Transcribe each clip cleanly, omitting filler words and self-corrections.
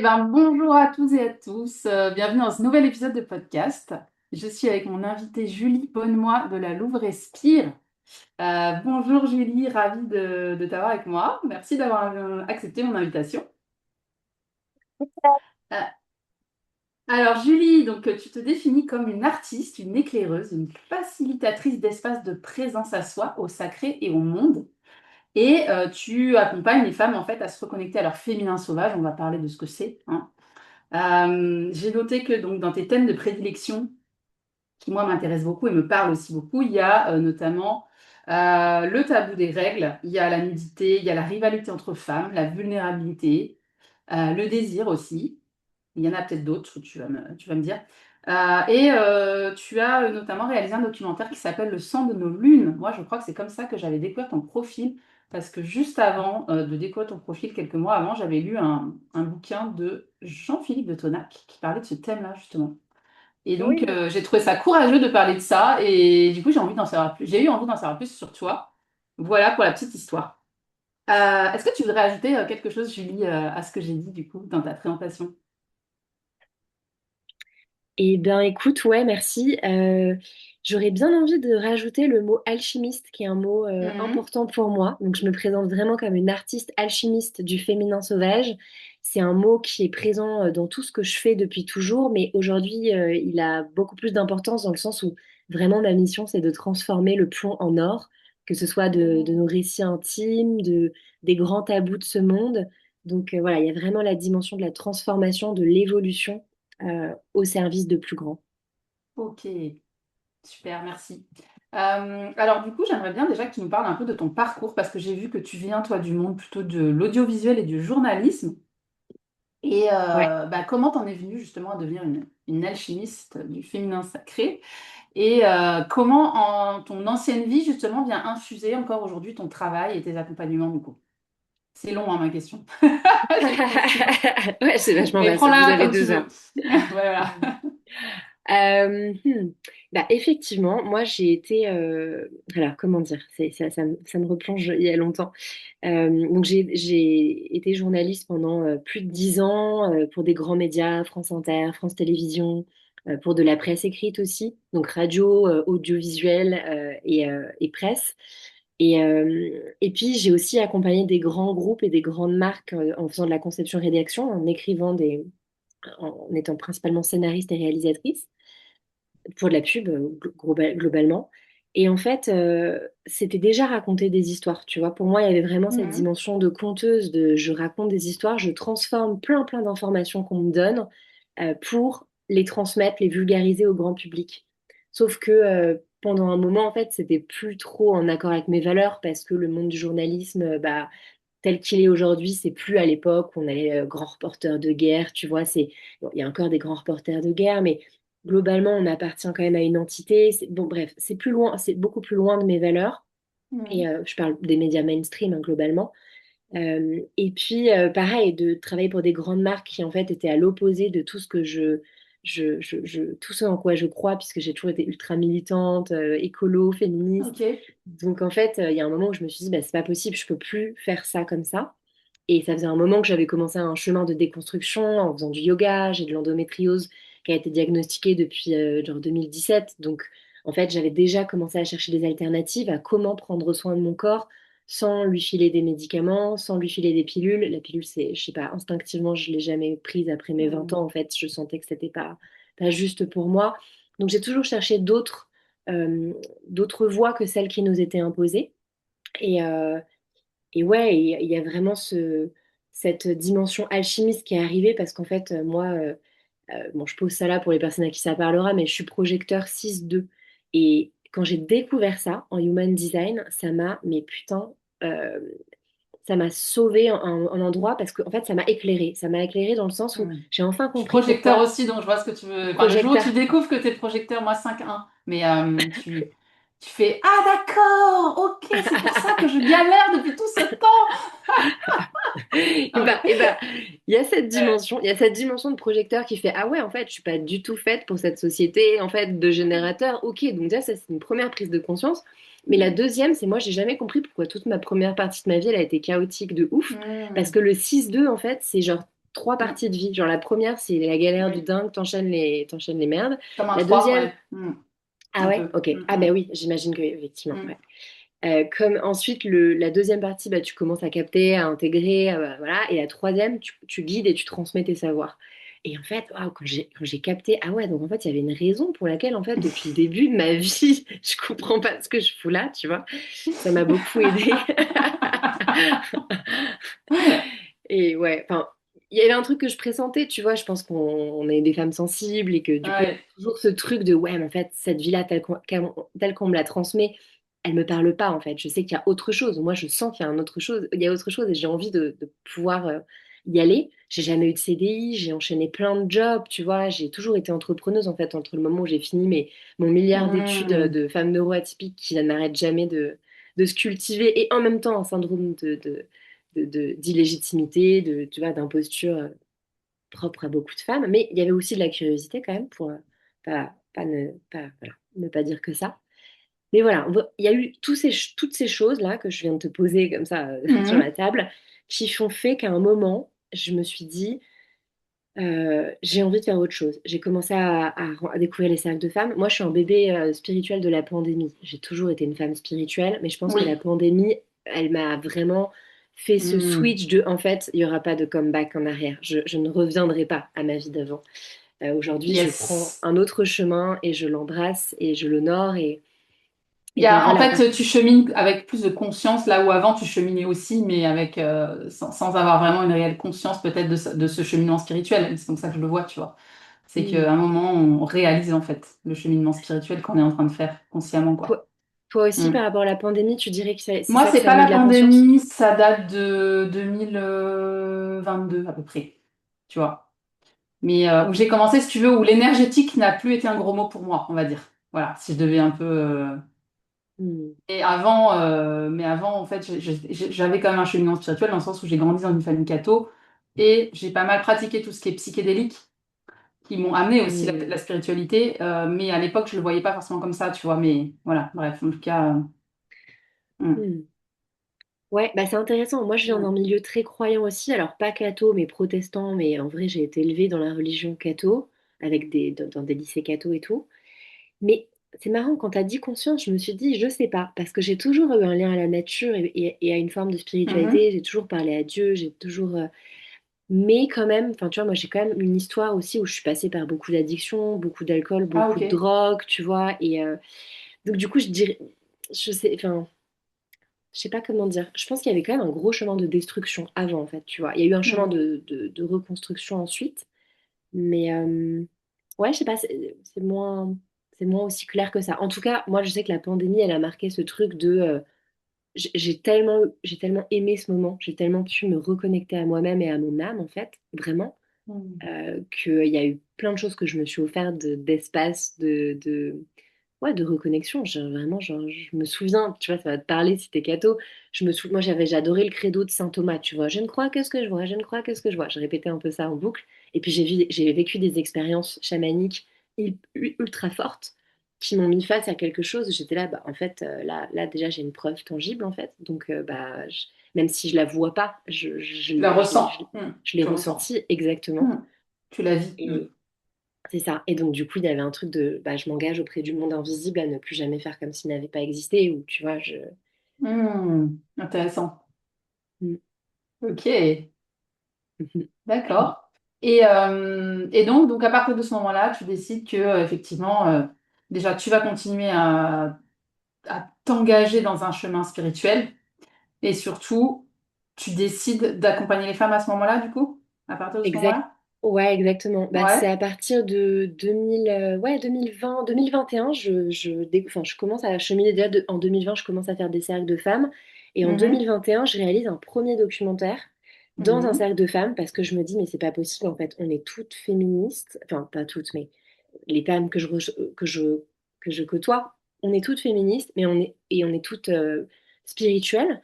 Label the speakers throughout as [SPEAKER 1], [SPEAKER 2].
[SPEAKER 1] Bonjour à tous et à tous. Bienvenue dans ce nouvel épisode de podcast. Je suis avec mon invitée Julie Bonnemoy de la Louve Respire. Bonjour Julie, ravie de t'avoir avec moi. Merci d'avoir accepté mon invitation. Euh, alors Julie, tu te définis comme une artiste, une éclaireuse, une facilitatrice d'espace de présence à soi, au sacré et au monde. Tu accompagnes les femmes en fait à se reconnecter à leur féminin sauvage. On va parler de ce que c'est, hein. J'ai noté que donc dans tes thèmes de prédilection, qui moi m'intéressent beaucoup et me parlent aussi beaucoup, il y a notamment le tabou des règles, il y a la nudité, il y a la rivalité entre femmes, la vulnérabilité, le désir aussi. Il y en a peut-être d'autres, tu vas me dire. Tu as notamment réalisé un documentaire qui s'appelle Le sang de nos lunes. Moi, je crois que c'est comme ça que j'avais découvert ton profil, parce que juste avant de découvrir ton profil, quelques mois avant, j'avais lu un bouquin de Jean-Philippe de Tonac qui parlait de ce thème-là, justement.
[SPEAKER 2] Oui,
[SPEAKER 1] J'ai trouvé ça courageux de parler de ça, et du coup, j'ai envie d'en savoir plus. J'ai eu envie d'en savoir plus sur toi. Voilà pour la petite histoire. Est-ce que tu voudrais ajouter quelque chose, Julie, à ce que j'ai dit, du coup, dans ta présentation?
[SPEAKER 2] eh bien écoute, ouais, merci. J'aurais bien envie de rajouter le mot alchimiste, qui est un mot
[SPEAKER 1] Mhm.
[SPEAKER 2] important pour moi. Donc je me présente vraiment comme une artiste alchimiste du féminin sauvage. C'est un mot qui est présent dans tout ce que je fais depuis toujours, mais aujourd'hui il a beaucoup plus d'importance dans le sens où vraiment ma mission c'est de transformer le plomb en or, que ce soit de nos récits intimes, des grands tabous de ce monde. Donc voilà, il y a vraiment la dimension de la transformation, de l'évolution au service de plus grands.
[SPEAKER 1] Ok, super, merci. Alors du coup, j'aimerais bien déjà que tu nous parles un peu de ton parcours parce que j'ai vu que tu viens, toi, du monde plutôt de l'audiovisuel et du journalisme.
[SPEAKER 2] Ouais.
[SPEAKER 1] Comment t'en es venue justement à devenir une alchimiste du féminin sacré comment ton ancienne vie justement vient infuser encore aujourd'hui ton travail et tes accompagnements du coup. C'est long, hein, ma question.
[SPEAKER 2] Ouais, c'est vachement
[SPEAKER 1] Mais
[SPEAKER 2] vaste. Vous
[SPEAKER 1] prends-la
[SPEAKER 2] avez
[SPEAKER 1] comme tu
[SPEAKER 2] 2 heures.
[SPEAKER 1] veux. Voilà.
[SPEAKER 2] Euh, hmm. Bah, effectivement, moi j'ai été. Alors, comment dire? Ça me replonge il y a longtemps. Donc, j'ai été journaliste pendant plus de 10 ans pour des grands médias, France Inter, France Télévisions, pour de la presse écrite aussi, donc radio, audiovisuel et presse. Et puis, j'ai aussi accompagné des grands groupes et des grandes marques en faisant de la conception-rédaction, en écrivant en étant principalement scénariste et réalisatrice pour de la pub globalement. Et en fait, c'était déjà raconter des histoires, tu vois. Pour moi, il y avait vraiment cette
[SPEAKER 1] Mhm.
[SPEAKER 2] dimension de conteuse, de je raconte des histoires, je transforme plein d'informations qu'on me donne pour les transmettre, les vulgariser au grand public. Sauf que pendant un moment, en fait, c'était plus trop en accord avec mes valeurs parce que le monde du journalisme, bah, tel qu'il est aujourd'hui, c'est plus à l'époque où on est grand reporter de guerre, tu vois, bon, il y a encore des grands reporters de guerre, mais globalement, on appartient quand même à une entité. Bon, bref, c'est plus loin, c'est beaucoup plus loin de mes valeurs. Et
[SPEAKER 1] Mhm.
[SPEAKER 2] je parle des médias mainstream, hein, globalement. Et puis, pareil, de travailler pour des grandes marques qui, en fait, étaient à l'opposé de tout ce que tout ce en quoi je crois, puisque j'ai toujours été ultra militante, écolo, féministe.
[SPEAKER 1] Ok.
[SPEAKER 2] Donc, en fait, il y a un moment où je me suis dit, bah, c'est pas possible, je peux plus faire ça comme ça. Et ça faisait un moment que j'avais commencé un chemin de déconstruction en faisant du yoga, j'ai de l'endométriose qui a été diagnostiquée depuis genre 2017. Donc, en fait, j'avais déjà commencé à chercher des alternatives à comment prendre soin de mon corps sans lui filer des médicaments, sans lui filer des pilules. La pilule, c'est, je sais pas, instinctivement, je l'ai jamais prise après mes 20 ans.
[SPEAKER 1] Mhm.
[SPEAKER 2] En fait, je sentais que c'était pas juste pour moi. Donc, j'ai toujours cherché euh, d'autres voies que celles qui nous étaient imposées. Et, euh, et ouais, il y a vraiment cette dimension alchimiste qui est arrivée parce qu'en fait, moi, bon, je pose ça là pour les personnes à qui ça parlera, mais je suis projecteur 6-2. Et quand j'ai découvert ça en human design, mais putain, euh, ça m'a sauvé un endroit parce qu'en fait, ça m'a éclairé. Ça m'a éclairé dans le sens où
[SPEAKER 1] Mhm.
[SPEAKER 2] j'ai enfin
[SPEAKER 1] Je suis
[SPEAKER 2] compris
[SPEAKER 1] projecteur
[SPEAKER 2] pourquoi
[SPEAKER 1] aussi, donc je vois ce que tu veux. Enfin, le jour où tu
[SPEAKER 2] projecteur.
[SPEAKER 1] découvres que tu es projecteur, moi 5-1. Tu fais ah d'accord, ok, c'est pour ça que je galère depuis tout ce temps. Non, mais,
[SPEAKER 2] Et ben,
[SPEAKER 1] euh,
[SPEAKER 2] il y a cette dimension de projecteur qui fait, ah ouais, en fait, je suis pas du tout faite pour cette société, en fait, de générateur. Ok, donc déjà, ça, c'est une première prise de conscience. Mais la deuxième, c'est moi, j'ai jamais compris pourquoi toute ma première partie de ma vie, elle a été chaotique de ouf. Parce
[SPEAKER 1] hmm.
[SPEAKER 2] que le 6-2 en fait, c'est genre trois
[SPEAKER 1] Mm.
[SPEAKER 2] parties de vie. Genre la première, c'est la galère du
[SPEAKER 1] Oui.
[SPEAKER 2] dingue, t'enchaînes les merdes.
[SPEAKER 1] Comme un
[SPEAKER 2] La
[SPEAKER 1] 3,
[SPEAKER 2] deuxième,
[SPEAKER 1] ouais. Mm.
[SPEAKER 2] ah
[SPEAKER 1] Un
[SPEAKER 2] ouais,
[SPEAKER 1] peu.
[SPEAKER 2] ok.
[SPEAKER 1] Mm,
[SPEAKER 2] Ah bah
[SPEAKER 1] mm,
[SPEAKER 2] oui, j'imagine que effectivement,
[SPEAKER 1] mm.
[SPEAKER 2] ouais. Comme ensuite, la deuxième partie, bah, tu commences à capter, à intégrer, voilà. Et la troisième, tu guides et tu transmets tes savoirs. Et en fait, waouh, quand j'ai capté, ah ouais, donc en fait, il y avait une raison pour laquelle, en fait, depuis le début de ma vie, je comprends pas ce que je fous là, tu vois. Ça m'a beaucoup aidé. Et ouais, enfin, il y avait un truc que je pressentais, tu vois. Je pense qu'on est des femmes sensibles et que du coup, il y a
[SPEAKER 1] Ouais.
[SPEAKER 2] toujours ce truc de ouais, mais en fait, cette vie-là, telle qu'on me la transmet, elle me parle pas, en fait. Je sais qu'il y a autre chose. Moi, je sens qu'il y a un autre chose, il y a autre chose et j'ai envie de pouvoir y aller. J'ai jamais eu de CDI, j'ai enchaîné plein de jobs, tu vois. J'ai toujours été entrepreneuse, en fait, entre le moment où j'ai fini mon milliard d'études
[SPEAKER 1] Mm.
[SPEAKER 2] de femme neuroatypique qui n'arrête jamais de se cultiver et en même temps un syndrome d'illégitimité, tu vois, d'imposture propre à beaucoup de femmes. Mais il y avait aussi de la curiosité quand même pour voilà, ne pas dire que ça. Mais voilà, il y a eu toutes ces choses-là que je viens de te poser comme ça sur la
[SPEAKER 1] Mm.
[SPEAKER 2] table qui font fait qu'à un moment, je me suis dit, j'ai envie de faire autre chose. J'ai commencé à découvrir les cercles de femmes. Moi, je suis un bébé spirituel de la pandémie. J'ai toujours été une femme spirituelle, mais je pense que la
[SPEAKER 1] Oui.
[SPEAKER 2] pandémie, elle m'a vraiment fait ce
[SPEAKER 1] Mm.
[SPEAKER 2] switch de, en fait, il n'y aura pas de comeback en arrière. Je ne reviendrai pas à ma vie d'avant. Aujourd'hui, je prends
[SPEAKER 1] Yes.
[SPEAKER 2] un autre chemin et je l'embrasse et je l'honore.
[SPEAKER 1] Il
[SPEAKER 2] Et
[SPEAKER 1] y
[SPEAKER 2] donc
[SPEAKER 1] a, en
[SPEAKER 2] voilà.
[SPEAKER 1] fait, tu chemines avec plus de conscience, là où avant tu cheminais aussi, mais avec, sans avoir vraiment une réelle conscience peut-être de ce cheminement spirituel. C'est comme ça que je le vois, tu vois. C'est
[SPEAKER 2] Hmm.
[SPEAKER 1] qu'à un moment, on réalise en fait le cheminement spirituel qu'on est en train de faire consciemment, quoi.
[SPEAKER 2] Toi, toi aussi,
[SPEAKER 1] Mm.
[SPEAKER 2] par rapport à la pandémie, tu dirais que c'est
[SPEAKER 1] Moi,
[SPEAKER 2] ça que
[SPEAKER 1] c'est
[SPEAKER 2] ça a
[SPEAKER 1] pas
[SPEAKER 2] mis
[SPEAKER 1] la
[SPEAKER 2] de la conscience?
[SPEAKER 1] pandémie, ça date de 2022 à peu près, tu vois. Mais où j'ai commencé, si tu veux, où l'énergétique n'a plus été un gros mot pour moi, on va dire. Voilà, si je devais un peu.
[SPEAKER 2] Hmm.
[SPEAKER 1] Et avant, mais avant, en fait, j'avais quand même un cheminement spirituel dans le sens où j'ai grandi dans une famille catho et j'ai pas mal pratiqué tout ce qui est psychédélique, qui m'ont amené aussi
[SPEAKER 2] Hmm.
[SPEAKER 1] la spiritualité. Mais à l'époque, je le voyais pas forcément comme ça, tu vois. Mais voilà, bref, en tout cas. Hmm,
[SPEAKER 2] Hmm. Ouais, bah c'est intéressant. Moi, je viens d'un
[SPEAKER 1] hmm,
[SPEAKER 2] milieu très croyant aussi. Alors, pas catho, mais protestant. Mais en vrai, j'ai été élevée dans la religion catho, avec dans des lycées catho et tout. Mais c'est marrant, quand tu as dit conscience, je me suis dit, je sais pas. Parce que j'ai toujours eu un lien à la nature et à une forme de
[SPEAKER 1] mhm.
[SPEAKER 2] spiritualité. J'ai toujours parlé à Dieu. J'ai toujours. Mais quand même, enfin, tu vois, moi, j'ai quand même une histoire aussi où je suis passée par beaucoup d'addictions, beaucoup d'alcool,
[SPEAKER 1] Ah,
[SPEAKER 2] beaucoup
[SPEAKER 1] ok.
[SPEAKER 2] de drogue, tu vois. Et donc, du coup, je dirais. Je sais. Enfin. Je sais pas comment dire. Je pense qu'il y avait quand même un gros chemin de destruction avant, en fait, tu vois. Il y a eu un chemin
[SPEAKER 1] Hmm,
[SPEAKER 2] de reconstruction ensuite. Mais ouais, je sais pas, c'est moins aussi clair que ça. En tout cas, moi, je sais que la pandémie, elle a marqué ce truc de... j'ai tellement aimé ce moment, j'ai tellement pu me reconnecter à moi-même et à mon âme, en fait, vraiment,
[SPEAKER 1] hmm,
[SPEAKER 2] qu'il y a eu plein de choses que je me suis offert d'espace, ouais, de reconnexion. Vraiment, genre, je me souviens, tu vois, ça va te parler si t'es catho. Moi, j'adorais le credo de saint Thomas, tu vois. Je ne crois que ce que je vois, je ne crois que ce que je vois. Je répétais un peu ça en boucle. Et puis, j'ai vécu des expériences chamaniques ultra fortes qui m'ont mis face à quelque chose. J'étais là, bah, en fait, là, déjà, j'ai une preuve tangible, en fait. Donc, bah, même si je la vois pas,
[SPEAKER 1] Tu la ressens. Hmm,
[SPEAKER 2] je l'ai
[SPEAKER 1] tu ressens.
[SPEAKER 2] ressenti exactement.
[SPEAKER 1] Hmm, tu la vis. Hmm.
[SPEAKER 2] Et c'est ça. Et donc, du coup, il y avait un truc de, bah, je m'engage auprès du monde invisible à ne plus jamais faire comme s'il n'avait pas existé, ou tu vois, je...
[SPEAKER 1] Hmm, intéressant.
[SPEAKER 2] Mm.
[SPEAKER 1] Ok. D'accord. Et donc, à partir de ce moment-là, tu décides que, effectivement, déjà, tu vas continuer à t'engager dans un chemin spirituel et surtout, tu décides d'accompagner les femmes à ce moment-là, du coup, à partir de ce
[SPEAKER 2] Exact.
[SPEAKER 1] moment-là?
[SPEAKER 2] Ouais, exactement. Bah, c'est
[SPEAKER 1] Ouais.
[SPEAKER 2] à partir de 2000, ouais, 2020, 2021, enfin, je commence à cheminer déjà en 2020, je commence à faire des cercles de femmes. Et en
[SPEAKER 1] Mhm.
[SPEAKER 2] 2021, je réalise un premier documentaire dans un
[SPEAKER 1] Mhm.
[SPEAKER 2] cercle de femmes parce que je me dis, mais c'est pas possible, en fait, on est toutes féministes, enfin, pas toutes, mais les femmes que je côtoie, on est toutes féministes, et on est toutes spirituelles.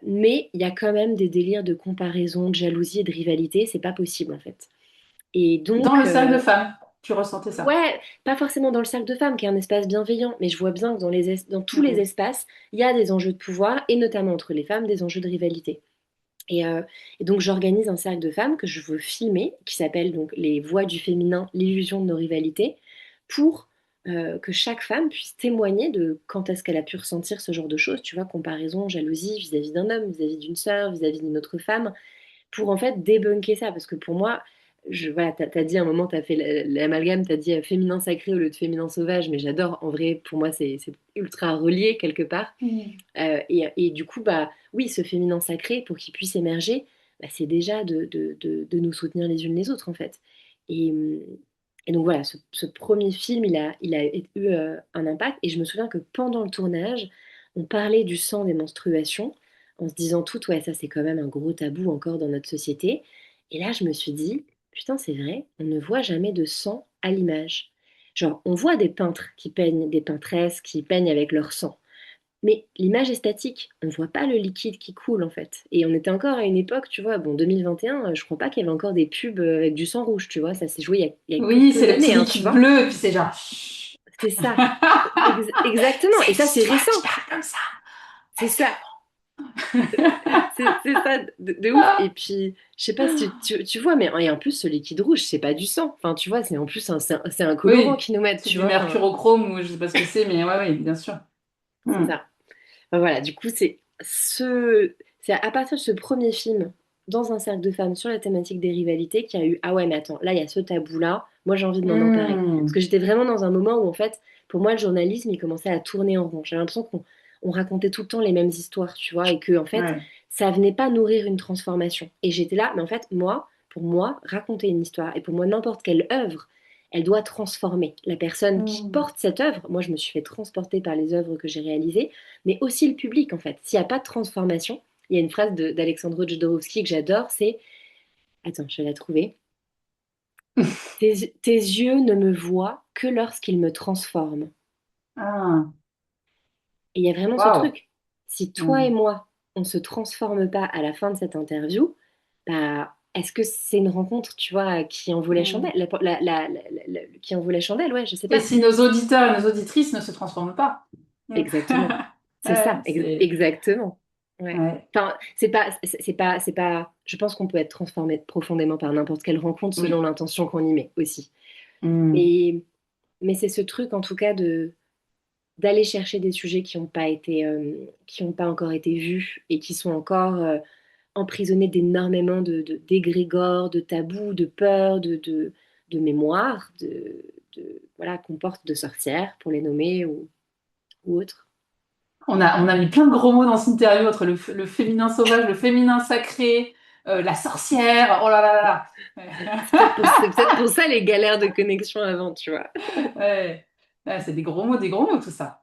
[SPEAKER 2] Mais il y a quand même des délires de comparaison, de jalousie et de rivalité, c'est pas possible en fait. Et
[SPEAKER 1] Dans
[SPEAKER 2] donc,
[SPEAKER 1] le cercle de femmes, tu ressentais ça.
[SPEAKER 2] ouais, pas forcément dans le cercle de femmes, qui est un espace bienveillant, mais je vois bien que dans tous les
[SPEAKER 1] Mhm.
[SPEAKER 2] espaces, il y a des enjeux de pouvoir, et notamment entre les femmes, des enjeux de rivalité. Et, euh, et donc j'organise un cercle de femmes que je veux filmer, qui s'appelle donc Les Voix du féminin, l'illusion de nos rivalités, pour que chaque femme puisse témoigner de quand est-ce qu'elle a pu ressentir ce genre de choses, tu vois, comparaison, jalousie vis-à-vis d'un homme, vis-à-vis d'une sœur, vis-à-vis d'une autre femme, pour en fait débunker ça. Parce que pour moi, voilà, t'as dit à un moment, t'as fait l'amalgame, t'as dit féminin sacré au lieu de féminin sauvage, mais j'adore, en vrai, pour moi, c'est ultra relié quelque part.
[SPEAKER 1] Mm.
[SPEAKER 2] Et du coup, bah oui, ce féminin sacré, pour qu'il puisse émerger, bah, c'est déjà de nous soutenir les unes les autres, en fait. Et, hum, et donc voilà, ce premier film, il a eu un impact. Et je me souviens que pendant le tournage, on parlait du sang des menstruations, en se disant tout, ouais, ça c'est quand même un gros tabou encore dans notre société. Et là, je me suis dit, putain, c'est vrai, on ne voit jamais de sang à l'image. Genre, on voit des peintres qui peignent, des peintresses qui peignent avec leur sang. Mais l'image est statique, on voit pas le liquide qui coule en fait. Et on était encore à une époque, tu vois, bon, 2021, je crois pas qu'il y avait encore des pubs avec du sang rouge, tu vois, ça s'est joué il y a
[SPEAKER 1] Oui,
[SPEAKER 2] peu
[SPEAKER 1] c'est le petit
[SPEAKER 2] d'années, hein, tu
[SPEAKER 1] liquide
[SPEAKER 2] vois.
[SPEAKER 1] bleu, et puis c'est genre, chut.
[SPEAKER 2] C'est ça, exactement,
[SPEAKER 1] C'est
[SPEAKER 2] et ça c'est
[SPEAKER 1] toi
[SPEAKER 2] récent,
[SPEAKER 1] qui parles comme ça.
[SPEAKER 2] c'est ça,
[SPEAKER 1] Est-ce
[SPEAKER 2] c'est ça de ouf. Et puis, je sais pas si tu vois, mais et en plus, ce liquide rouge, c'est pas du sang, enfin, tu vois, c'est en plus c'est un colorant
[SPEAKER 1] Oui,
[SPEAKER 2] qu'ils nous mettent,
[SPEAKER 1] c'est
[SPEAKER 2] tu
[SPEAKER 1] du
[SPEAKER 2] vois, enfin,
[SPEAKER 1] mercurochrome ou je sais pas ce que c'est, mais ouais, oui, bien sûr.
[SPEAKER 2] c'est
[SPEAKER 1] Hmm.
[SPEAKER 2] ça. Enfin, voilà, du coup, c'est à partir de ce premier film, dans un cercle de femmes sur la thématique des rivalités, qu'il y a eu, ah ouais, mais attends, là, il y a ce tabou-là, moi j'ai envie de m'en emparer. Parce
[SPEAKER 1] Hmm.
[SPEAKER 2] que j'étais vraiment dans un moment où, en fait, pour moi, le journalisme, il commençait à tourner en rond. J'avais l'impression qu'on racontait tout le temps les mêmes histoires, tu vois, et que, en fait,
[SPEAKER 1] Ouais.
[SPEAKER 2] ça venait pas nourrir une transformation. Et j'étais là, mais en fait, moi, pour moi, raconter une histoire, et pour moi, n'importe quelle œuvre, elle doit transformer la personne qui
[SPEAKER 1] Hmm.
[SPEAKER 2] porte cette œuvre. Moi, je me suis fait transporter par les œuvres que j'ai réalisées, mais aussi le public en fait. S'il n'y a pas de transformation, il y a une phrase d'Alexandre Jodorowsky que j'adore, c'est, attends, je vais la trouver, tes yeux ne me voient que lorsqu'ils me transforment.
[SPEAKER 1] Ah,
[SPEAKER 2] Et il y a vraiment ce
[SPEAKER 1] waouh.
[SPEAKER 2] truc. Si toi et
[SPEAKER 1] Hmm.
[SPEAKER 2] moi, on se transforme pas à la fin de cette interview, bah, est-ce que c'est une rencontre, tu vois, qui en vaut la chandelle,
[SPEAKER 1] Hmm.
[SPEAKER 2] qui en vaut la chandelle, ouais, je sais
[SPEAKER 1] Et
[SPEAKER 2] pas.
[SPEAKER 1] si nos auditeurs et nos auditrices ne se transforment pas? Hmm.
[SPEAKER 2] Exactement. C'est
[SPEAKER 1] Ouais,
[SPEAKER 2] ça,
[SPEAKER 1] c'est...
[SPEAKER 2] exactement. Ouais.
[SPEAKER 1] Ouais.
[SPEAKER 2] Enfin, c'est pas. Je pense qu'on peut être transformé profondément par n'importe quelle rencontre selon
[SPEAKER 1] Oui.
[SPEAKER 2] l'intention qu'on y met aussi.
[SPEAKER 1] Hmm.
[SPEAKER 2] Mais, mais c'est ce truc, en tout cas, d'aller chercher des sujets qui n'ont pas encore été vus et qui sont encore emprisonnés d'énormément d'égrégores, de tabous, de peurs, de mémoires, voilà, qu'on porte de sorcières, pour les nommer ou autres.
[SPEAKER 1] On a mis plein de gros mots dans cette interview entre le féminin sauvage, le féminin sacré, la sorcière. Oh là là là là.
[SPEAKER 2] C'est peut-être pour ça les galères de connexion avant, tu vois.
[SPEAKER 1] Ouais. Ouais, c'est des gros mots tout ça.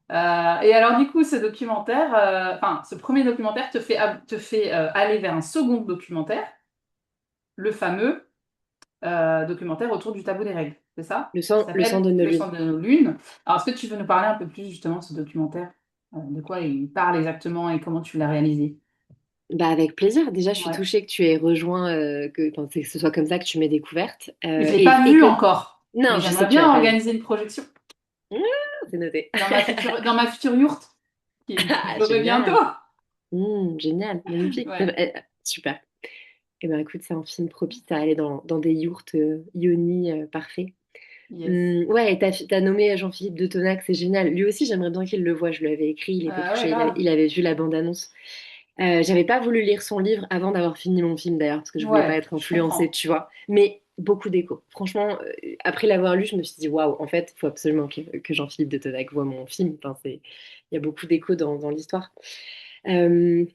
[SPEAKER 1] Et alors du coup, enfin, ce premier documentaire te fait aller vers un second documentaire, le fameux documentaire autour du tabou des règles, c'est ça? Qui
[SPEAKER 2] Le sang
[SPEAKER 1] s'appelle
[SPEAKER 2] de nos
[SPEAKER 1] Le
[SPEAKER 2] lunes.
[SPEAKER 1] sang de nos lunes. Alors, est-ce que tu veux nous parler un peu plus justement de ce documentaire? De quoi il parle exactement et comment tu l'as réalisé?
[SPEAKER 2] Bah avec plaisir. Déjà, je suis
[SPEAKER 1] Ouais.
[SPEAKER 2] touchée que tu aies rejoint, enfin, que ce soit comme ça que tu m'aies découverte.
[SPEAKER 1] Je l'ai pas
[SPEAKER 2] Et
[SPEAKER 1] vu
[SPEAKER 2] que...
[SPEAKER 1] encore, mais
[SPEAKER 2] Non, je sais
[SPEAKER 1] j'aimerais
[SPEAKER 2] que tu
[SPEAKER 1] bien
[SPEAKER 2] l'as pas vu.
[SPEAKER 1] organiser une projection
[SPEAKER 2] Ah, c'est noté.
[SPEAKER 1] dans ma future yourte que
[SPEAKER 2] Ah,
[SPEAKER 1] j'aurai bientôt.
[SPEAKER 2] génial. Génial, magnifique.
[SPEAKER 1] Ouais.
[SPEAKER 2] Super. Eh ben écoute, c'est un film propice à aller dans des yourtes yoni parfait.
[SPEAKER 1] Yes.
[SPEAKER 2] Ouais, et t'as nommé Jean-Philippe de Tonac, c'est génial. Lui aussi, j'aimerais bien qu'il le voie. Je lui avais écrit, il était
[SPEAKER 1] Ouais,
[SPEAKER 2] touché,
[SPEAKER 1] grave.
[SPEAKER 2] il avait vu la bande-annonce. J'avais pas voulu lire son livre avant d'avoir fini mon film d'ailleurs, parce que je voulais pas
[SPEAKER 1] Ouais,
[SPEAKER 2] être
[SPEAKER 1] je
[SPEAKER 2] influencée,
[SPEAKER 1] comprends.
[SPEAKER 2] tu vois. Mais beaucoup d'écho. Franchement, après l'avoir lu, je me suis dit, waouh, en fait, il faut absolument que Jean-Philippe de Tonac voit mon film. Enfin, il y a beaucoup d'écho dans l'histoire. Euh,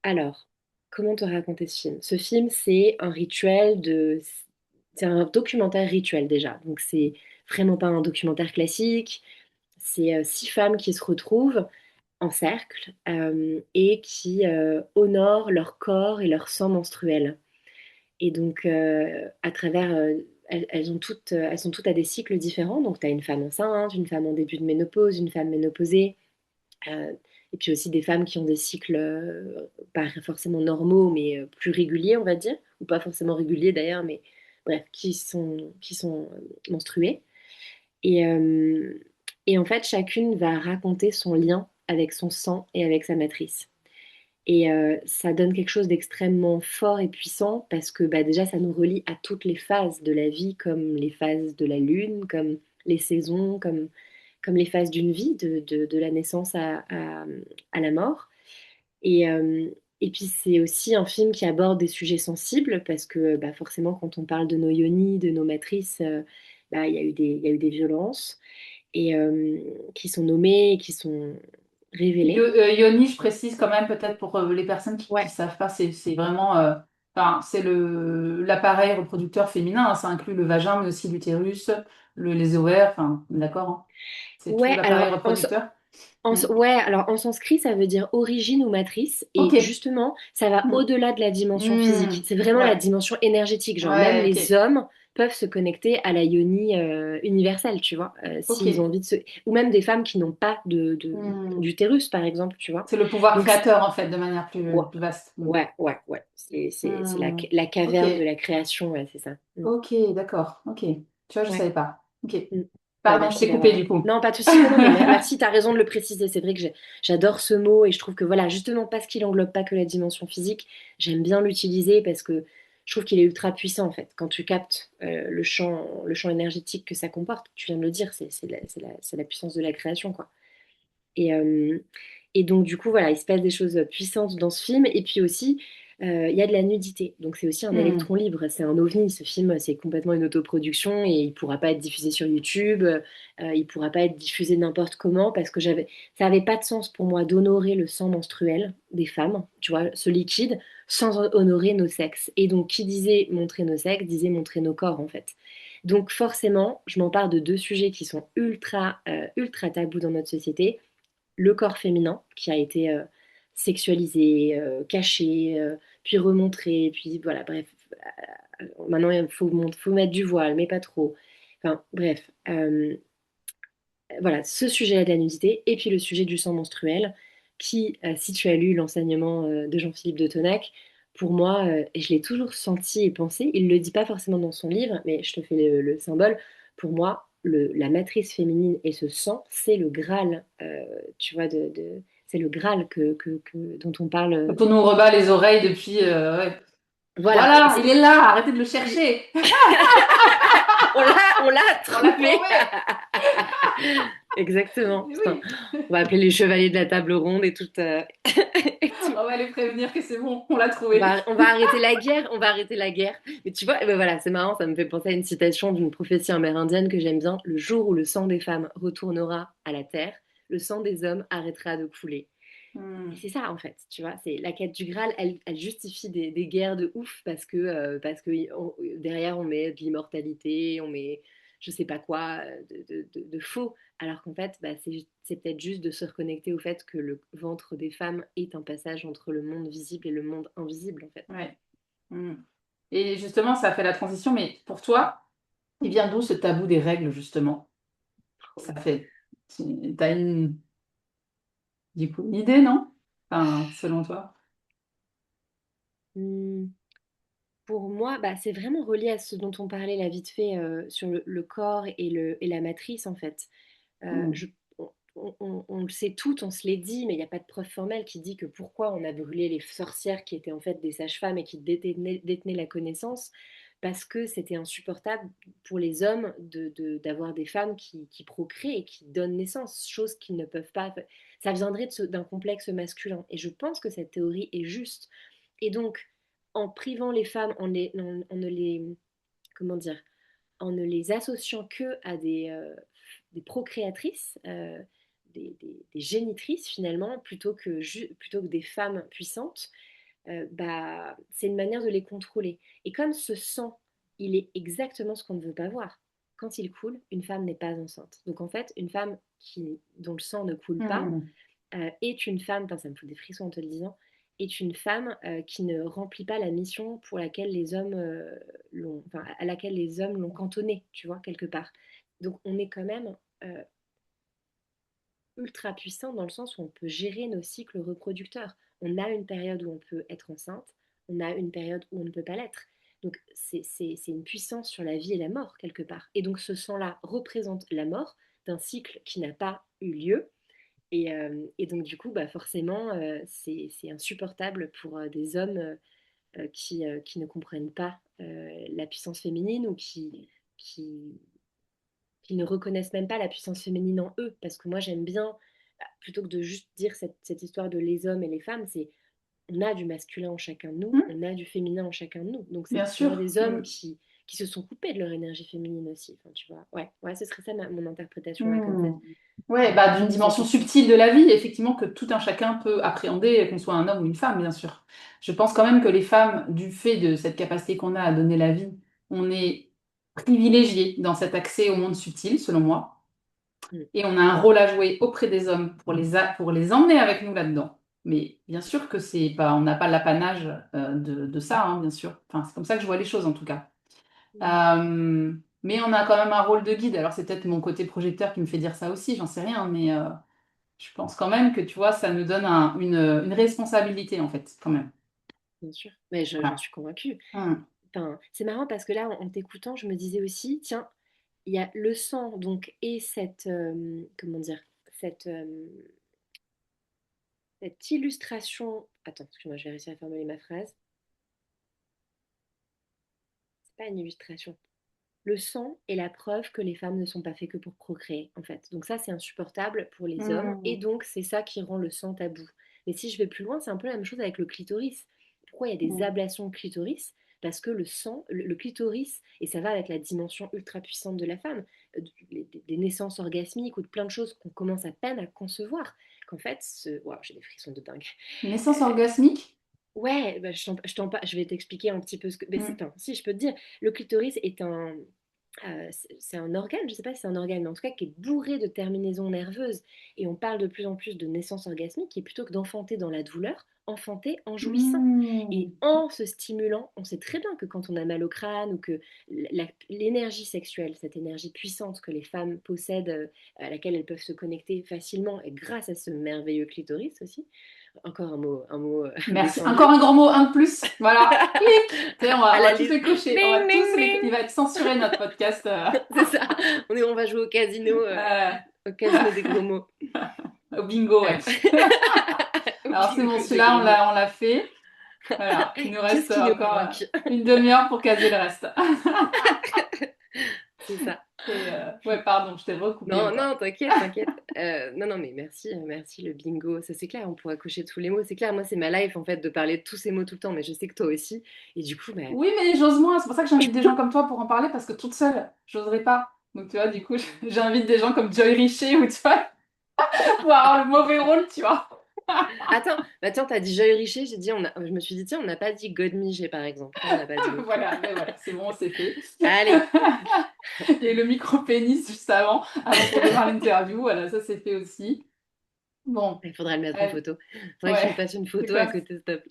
[SPEAKER 2] alors, comment te raconter ce film? Ce film, c'est un documentaire rituel déjà. Donc, c'est vraiment pas un documentaire classique. C'est six femmes qui se retrouvent en cercle et qui honorent leur corps et leur sang menstruel. Et donc, à travers, elles sont toutes à des cycles différents. Donc, tu as une femme enceinte, une femme en début de ménopause, une femme ménopausée, euh, et puis aussi des femmes qui ont des cycles pas forcément normaux, mais plus réguliers, on va dire, ou pas forcément réguliers d'ailleurs, mais bref, qui sont menstruées. Et, euh, et en fait, chacune va raconter son lien avec son sang et avec sa matrice. Et ça donne quelque chose d'extrêmement fort et puissant parce que bah, déjà, ça nous relie à toutes les phases de la vie, comme les phases de la lune, comme les saisons, comme les phases d'une vie, de la naissance à la mort. Et, euh, et puis c'est aussi un film qui aborde des sujets sensibles parce que bah, forcément quand on parle de nos yonis, de nos matrices, bah, il y a eu des violences et qui sont nommées, et qui sont révélées.
[SPEAKER 1] Yoni, je précise quand même peut-être pour les personnes qui
[SPEAKER 2] Ouais,
[SPEAKER 1] savent pas, c'est vraiment, enfin, c'est l'appareil reproducteur féminin, hein, ça inclut le vagin, mais aussi l'utérus, les ovaires, enfin, d'accord, hein. C'est tout
[SPEAKER 2] ouais,
[SPEAKER 1] l'appareil reproducteur. Hmm.
[SPEAKER 2] Ouais, alors en sanskrit, ça veut dire origine ou matrice, et
[SPEAKER 1] Ok.
[SPEAKER 2] justement, ça va
[SPEAKER 1] Hmm.
[SPEAKER 2] au-delà de la dimension physique.
[SPEAKER 1] Hmm.
[SPEAKER 2] C'est vraiment la
[SPEAKER 1] Ouais,
[SPEAKER 2] dimension énergétique. Genre, même
[SPEAKER 1] ouais,
[SPEAKER 2] les
[SPEAKER 1] ok.
[SPEAKER 2] hommes peuvent se connecter à la yoni universelle, tu vois,
[SPEAKER 1] Ok.
[SPEAKER 2] s'ils ont envie de se. Ou même des femmes qui n'ont pas
[SPEAKER 1] Hmm.
[SPEAKER 2] d'utérus, par exemple, tu vois.
[SPEAKER 1] C'est le pouvoir
[SPEAKER 2] Donc,
[SPEAKER 1] créateur en fait, de manière
[SPEAKER 2] ouais,
[SPEAKER 1] plus vaste. Hmm.
[SPEAKER 2] ouais. C'est
[SPEAKER 1] Hmm.
[SPEAKER 2] la
[SPEAKER 1] Ok.
[SPEAKER 2] caverne de la création, ouais, c'est ça. Mm.
[SPEAKER 1] Ok, d'accord. Ok. Tu vois, je
[SPEAKER 2] Ouais.
[SPEAKER 1] savais pas. Ok.
[SPEAKER 2] Mm. Bah,
[SPEAKER 1] Pardon, je
[SPEAKER 2] merci
[SPEAKER 1] t'ai coupé
[SPEAKER 2] d'avoir.
[SPEAKER 1] du coup.
[SPEAKER 2] Non, pas de souci. Non, non, mais merci, tu as raison de le préciser. C'est vrai que j'adore ce mot et je trouve que, voilà, justement, parce qu'il englobe pas que la dimension physique, j'aime bien l'utiliser parce que je trouve qu'il est ultra puissant, en fait. Quand tu captes le champ énergétique que ça comporte, tu viens de le dire, c'est la puissance de la création, quoi. Et, euh, et donc, du coup, voilà, il se passe des choses puissantes dans ce film. Et puis aussi, il y a de la nudité. Donc, c'est aussi un
[SPEAKER 1] Hmm.
[SPEAKER 2] électron libre. C'est un ovni. Ce film, c'est complètement une autoproduction et il pourra pas être diffusé sur YouTube. Il pourra pas être diffusé n'importe comment parce que ça avait pas de sens pour moi d'honorer le sang menstruel des femmes, tu vois, ce liquide, sans honorer nos sexes. Et donc, qui disait montrer nos sexes, disait montrer nos corps, en fait. Donc, forcément, je m'empare de deux sujets qui sont ultra tabous dans notre société, le corps féminin qui a été sexualisé, caché, puis remontré, puis voilà, bref. Maintenant, faut mettre du voile, mais pas trop. Enfin, bref. Voilà, ce sujet-là de la nudité, et puis le sujet du sang menstruel, qui, si tu as lu l'enseignement de Jean-Philippe de Tonac, pour moi, et je l'ai toujours senti et pensé, il ne le dit pas forcément dans son livre, mais je te fais le symbole, pour moi, la matrice féminine et ce sang, c'est le Graal, tu vois, c'est le Graal dont on parle.
[SPEAKER 1] Quand on nous rebat les oreilles depuis. Ouais.
[SPEAKER 2] Voilà,
[SPEAKER 1] Voilà, il est là, arrêtez de le chercher.
[SPEAKER 2] on l'a
[SPEAKER 1] On l'a
[SPEAKER 2] trouvé.
[SPEAKER 1] trouvé.
[SPEAKER 2] Exactement. Putain.
[SPEAKER 1] Oui.
[SPEAKER 2] On va appeler les chevaliers de la table ronde et tout, et tout.
[SPEAKER 1] On va les prévenir que c'est bon, on l'a
[SPEAKER 2] On
[SPEAKER 1] trouvé.
[SPEAKER 2] va, on va arrêter la guerre, on va arrêter la guerre. Mais tu vois, eh ben voilà, c'est marrant, ça me fait penser à une citation d'une prophétie amérindienne que j'aime bien. Le jour où le sang des femmes retournera à la terre, le sang des hommes arrêtera de couler. Et
[SPEAKER 1] Hmm.
[SPEAKER 2] c'est ça, en fait, tu vois, c'est la quête du Graal, elle justifie des guerres de ouf parce que derrière, on met de l'immortalité, on met je sais pas quoi de faux, alors qu'en fait, bah, c'est peut-être juste de se reconnecter au fait que le ventre des femmes est un passage entre le monde visible et le monde invisible, en fait.
[SPEAKER 1] Ouais. Hmm. Et justement, ça fait la transition, mais pour toi, il vient d'où ce tabou des règles, justement? Ça fait. T'as du coup, une idée, non? Enfin, selon toi.
[SPEAKER 2] Hmm. Pour moi, bah, c'est vraiment relié à ce dont on parlait là vite fait sur le corps et la matrice, en fait. Euh,
[SPEAKER 1] Hmm.
[SPEAKER 2] je- on le sait toutes, on se l'est dit, mais il n'y a pas de preuve formelle qui dit que pourquoi on a brûlé les sorcières qui étaient en fait des sages-femmes et qui détenaient la connaissance, parce que c'était insupportable pour les hommes d'avoir des femmes qui procréent et qui donnent naissance, chose qu'ils ne peuvent pas. Ça viendrait d'un complexe masculin. Et je pense que cette théorie est juste. Et donc, en privant les femmes, en ne les, comment dire, en ne les associant que à des procréatrices, des génitrices finalement, plutôt que des femmes puissantes, bah, c'est une manière de les contrôler. Et comme ce sang, il est exactement ce qu'on ne veut pas voir. Quand il coule, une femme n'est pas enceinte. Donc en fait, une femme dont le sang ne coule pas
[SPEAKER 1] Hmm.
[SPEAKER 2] est une femme, putain, ça me fout des frissons en te le disant, est une femme qui ne remplit pas la mission pour laquelle les hommes enfin, à laquelle les hommes l'ont cantonnée, tu vois, quelque part. Donc on est quand même euh, ultra puissant dans le sens où on peut gérer nos cycles reproducteurs. On a une période où on peut être enceinte, on a une période où on ne peut pas l'être. Donc c'est une puissance sur la vie et la mort, quelque part. Et donc ce sang-là représente la mort d'un cycle qui n'a pas eu lieu Et donc, du coup, bah, forcément, c'est insupportable pour des hommes qui ne comprennent pas la puissance féminine ou qui, qui ne reconnaissent même pas la puissance féminine en eux. Parce que moi, j'aime bien, plutôt que de juste dire cette histoire de les hommes et les femmes, c'est on a du masculin en chacun de nous,
[SPEAKER 1] Hmm,
[SPEAKER 2] on a du féminin en chacun de nous. Donc, c'est
[SPEAKER 1] bien
[SPEAKER 2] pour moi
[SPEAKER 1] sûr.
[SPEAKER 2] des hommes
[SPEAKER 1] Hmm.
[SPEAKER 2] qui se sont coupés de leur énergie féminine aussi. Enfin, tu vois, ouais, ouais, ce serait ça mon interprétation là, comme ça,
[SPEAKER 1] Hmm. Ouais, bah, d'une
[SPEAKER 2] de cette
[SPEAKER 1] dimension
[SPEAKER 2] question.
[SPEAKER 1] subtile de la vie, effectivement, que tout un chacun peut appréhender, qu'on soit un homme ou une femme, bien sûr. Je pense quand même que les femmes, du fait de cette capacité qu'on a à donner la vie, on est privilégiées dans cet accès au monde subtil, selon moi.
[SPEAKER 2] Mm,
[SPEAKER 1] Et on a un rôle à jouer auprès des hommes pour les emmener avec nous là-dedans. Mais bien sûr que c'est pas, on n'a pas l'apanage de ça, hein, bien sûr. Enfin, c'est comme ça que je vois les choses, en tout cas.
[SPEAKER 2] mm,
[SPEAKER 1] Euh, mais on a quand même un rôle de guide. Alors c'est peut-être mon côté projecteur qui me fait dire ça aussi, j'en sais rien, mais je pense quand même que tu vois, ça nous donne une responsabilité en fait, quand même.
[SPEAKER 2] bien sûr, mais j'en
[SPEAKER 1] Voilà.
[SPEAKER 2] suis convaincue.
[SPEAKER 1] Hum.
[SPEAKER 2] Enfin, c'est marrant parce que là, en t'écoutant, je me disais aussi, tiens, il y a le sang, donc, et comment dire, cette, cette illustration. Attends, excuse-moi, je vais réussir à formuler ma phrase. C'est pas une illustration. Le sang est la preuve que les femmes ne sont pas faites que pour procréer, en fait. Donc ça, c'est insupportable pour les hommes, et
[SPEAKER 1] Hum.
[SPEAKER 2] donc c'est ça qui rend le sang tabou. Mais si je vais plus loin, c'est un peu la même chose avec le clitoris. Pourquoi il y a des
[SPEAKER 1] Hum.
[SPEAKER 2] ablations de clitoris? Parce que le sang, le clitoris, et ça va avec la dimension ultra puissante de la femme, des naissances orgasmiques ou de plein de choses qu'on commence à peine à concevoir, qu'en fait, waouh, j'ai des frissons de dingue.
[SPEAKER 1] Naissance
[SPEAKER 2] Euh,
[SPEAKER 1] orgasmique?
[SPEAKER 2] Ouais, bah, je vais t'expliquer un petit peu ce que.
[SPEAKER 1] Hum.
[SPEAKER 2] Enfin, si je peux te dire, le clitoris est c'est un organe, je ne sais pas si c'est un organe, mais en tout cas qui est bourré de terminaisons nerveuses. Et on parle de plus en plus de naissance orgasmique, et plutôt que d'enfanter dans la douleur, enfanter en jouissant. Et
[SPEAKER 1] Hum.
[SPEAKER 2] en se stimulant, on sait très bien que quand on a mal au crâne ou que l'énergie sexuelle, cette énergie puissante que les femmes possèdent, à laquelle elles peuvent se connecter facilement, et grâce à ce merveilleux clitoris aussi, encore un mot
[SPEAKER 1] Merci.
[SPEAKER 2] descendu.
[SPEAKER 1] Encore un grand mot, un de plus. Voilà. Clic. Tu sais,
[SPEAKER 2] À
[SPEAKER 1] on
[SPEAKER 2] la
[SPEAKER 1] va tous
[SPEAKER 2] liste.
[SPEAKER 1] les cocher. On va
[SPEAKER 2] Ding,
[SPEAKER 1] tous
[SPEAKER 2] ding,
[SPEAKER 1] les... Il
[SPEAKER 2] ding.
[SPEAKER 1] va être censuré notre podcast.
[SPEAKER 2] C'est ça. On va jouer
[SPEAKER 1] Euh,
[SPEAKER 2] au casino des gros mots.
[SPEAKER 1] au bingo, ouais.
[SPEAKER 2] Ouais. Au
[SPEAKER 1] Alors c'est bon,
[SPEAKER 2] bingo des
[SPEAKER 1] celui-là,
[SPEAKER 2] gros mots.
[SPEAKER 1] on l'a fait. Voilà, il nous
[SPEAKER 2] Qu'est-ce
[SPEAKER 1] reste
[SPEAKER 2] qui nous
[SPEAKER 1] encore
[SPEAKER 2] manque?
[SPEAKER 1] une demi-heure pour caser le reste.
[SPEAKER 2] C'est ça.
[SPEAKER 1] Ouais, pardon, je t'ai recoupé
[SPEAKER 2] Non,
[SPEAKER 1] encore.
[SPEAKER 2] non, t'inquiète, t'inquiète. Non, non, mais merci, merci le bingo. Ça, c'est clair, on pourra cocher tous les mots. C'est clair, moi, c'est ma life, en fait, de parler de tous ces mots tout le temps, mais je sais que toi aussi. Et du coup, bah,
[SPEAKER 1] Oui, mais j'ose moins. C'est pour ça que j'invite des gens comme toi pour en parler parce que toute seule, j'oserais pas. Donc tu vois, du coup, j'invite des gens comme Joy Richer ou tu vois, pour avoir le mauvais rôle, tu vois.
[SPEAKER 2] attends, bah, tiens, t'as dit Joël Richer, je me suis dit, tiens, on n'a pas dit Godemiché, par exemple. Ça, on n'a pas dit non plus.
[SPEAKER 1] Voilà, mais voilà, c'est bon, c'est fait.
[SPEAKER 2] Allez,
[SPEAKER 1] Il y a eu le micro-pénis juste avant qu'on démarre l'interview. Voilà, ça c'est fait aussi. Bon,
[SPEAKER 2] il faudra le mettre en
[SPEAKER 1] euh,
[SPEAKER 2] photo. Il faudrait que tu me
[SPEAKER 1] ouais,
[SPEAKER 2] fasses une
[SPEAKER 1] c'est
[SPEAKER 2] photo à
[SPEAKER 1] quoi?
[SPEAKER 2] côté, stop.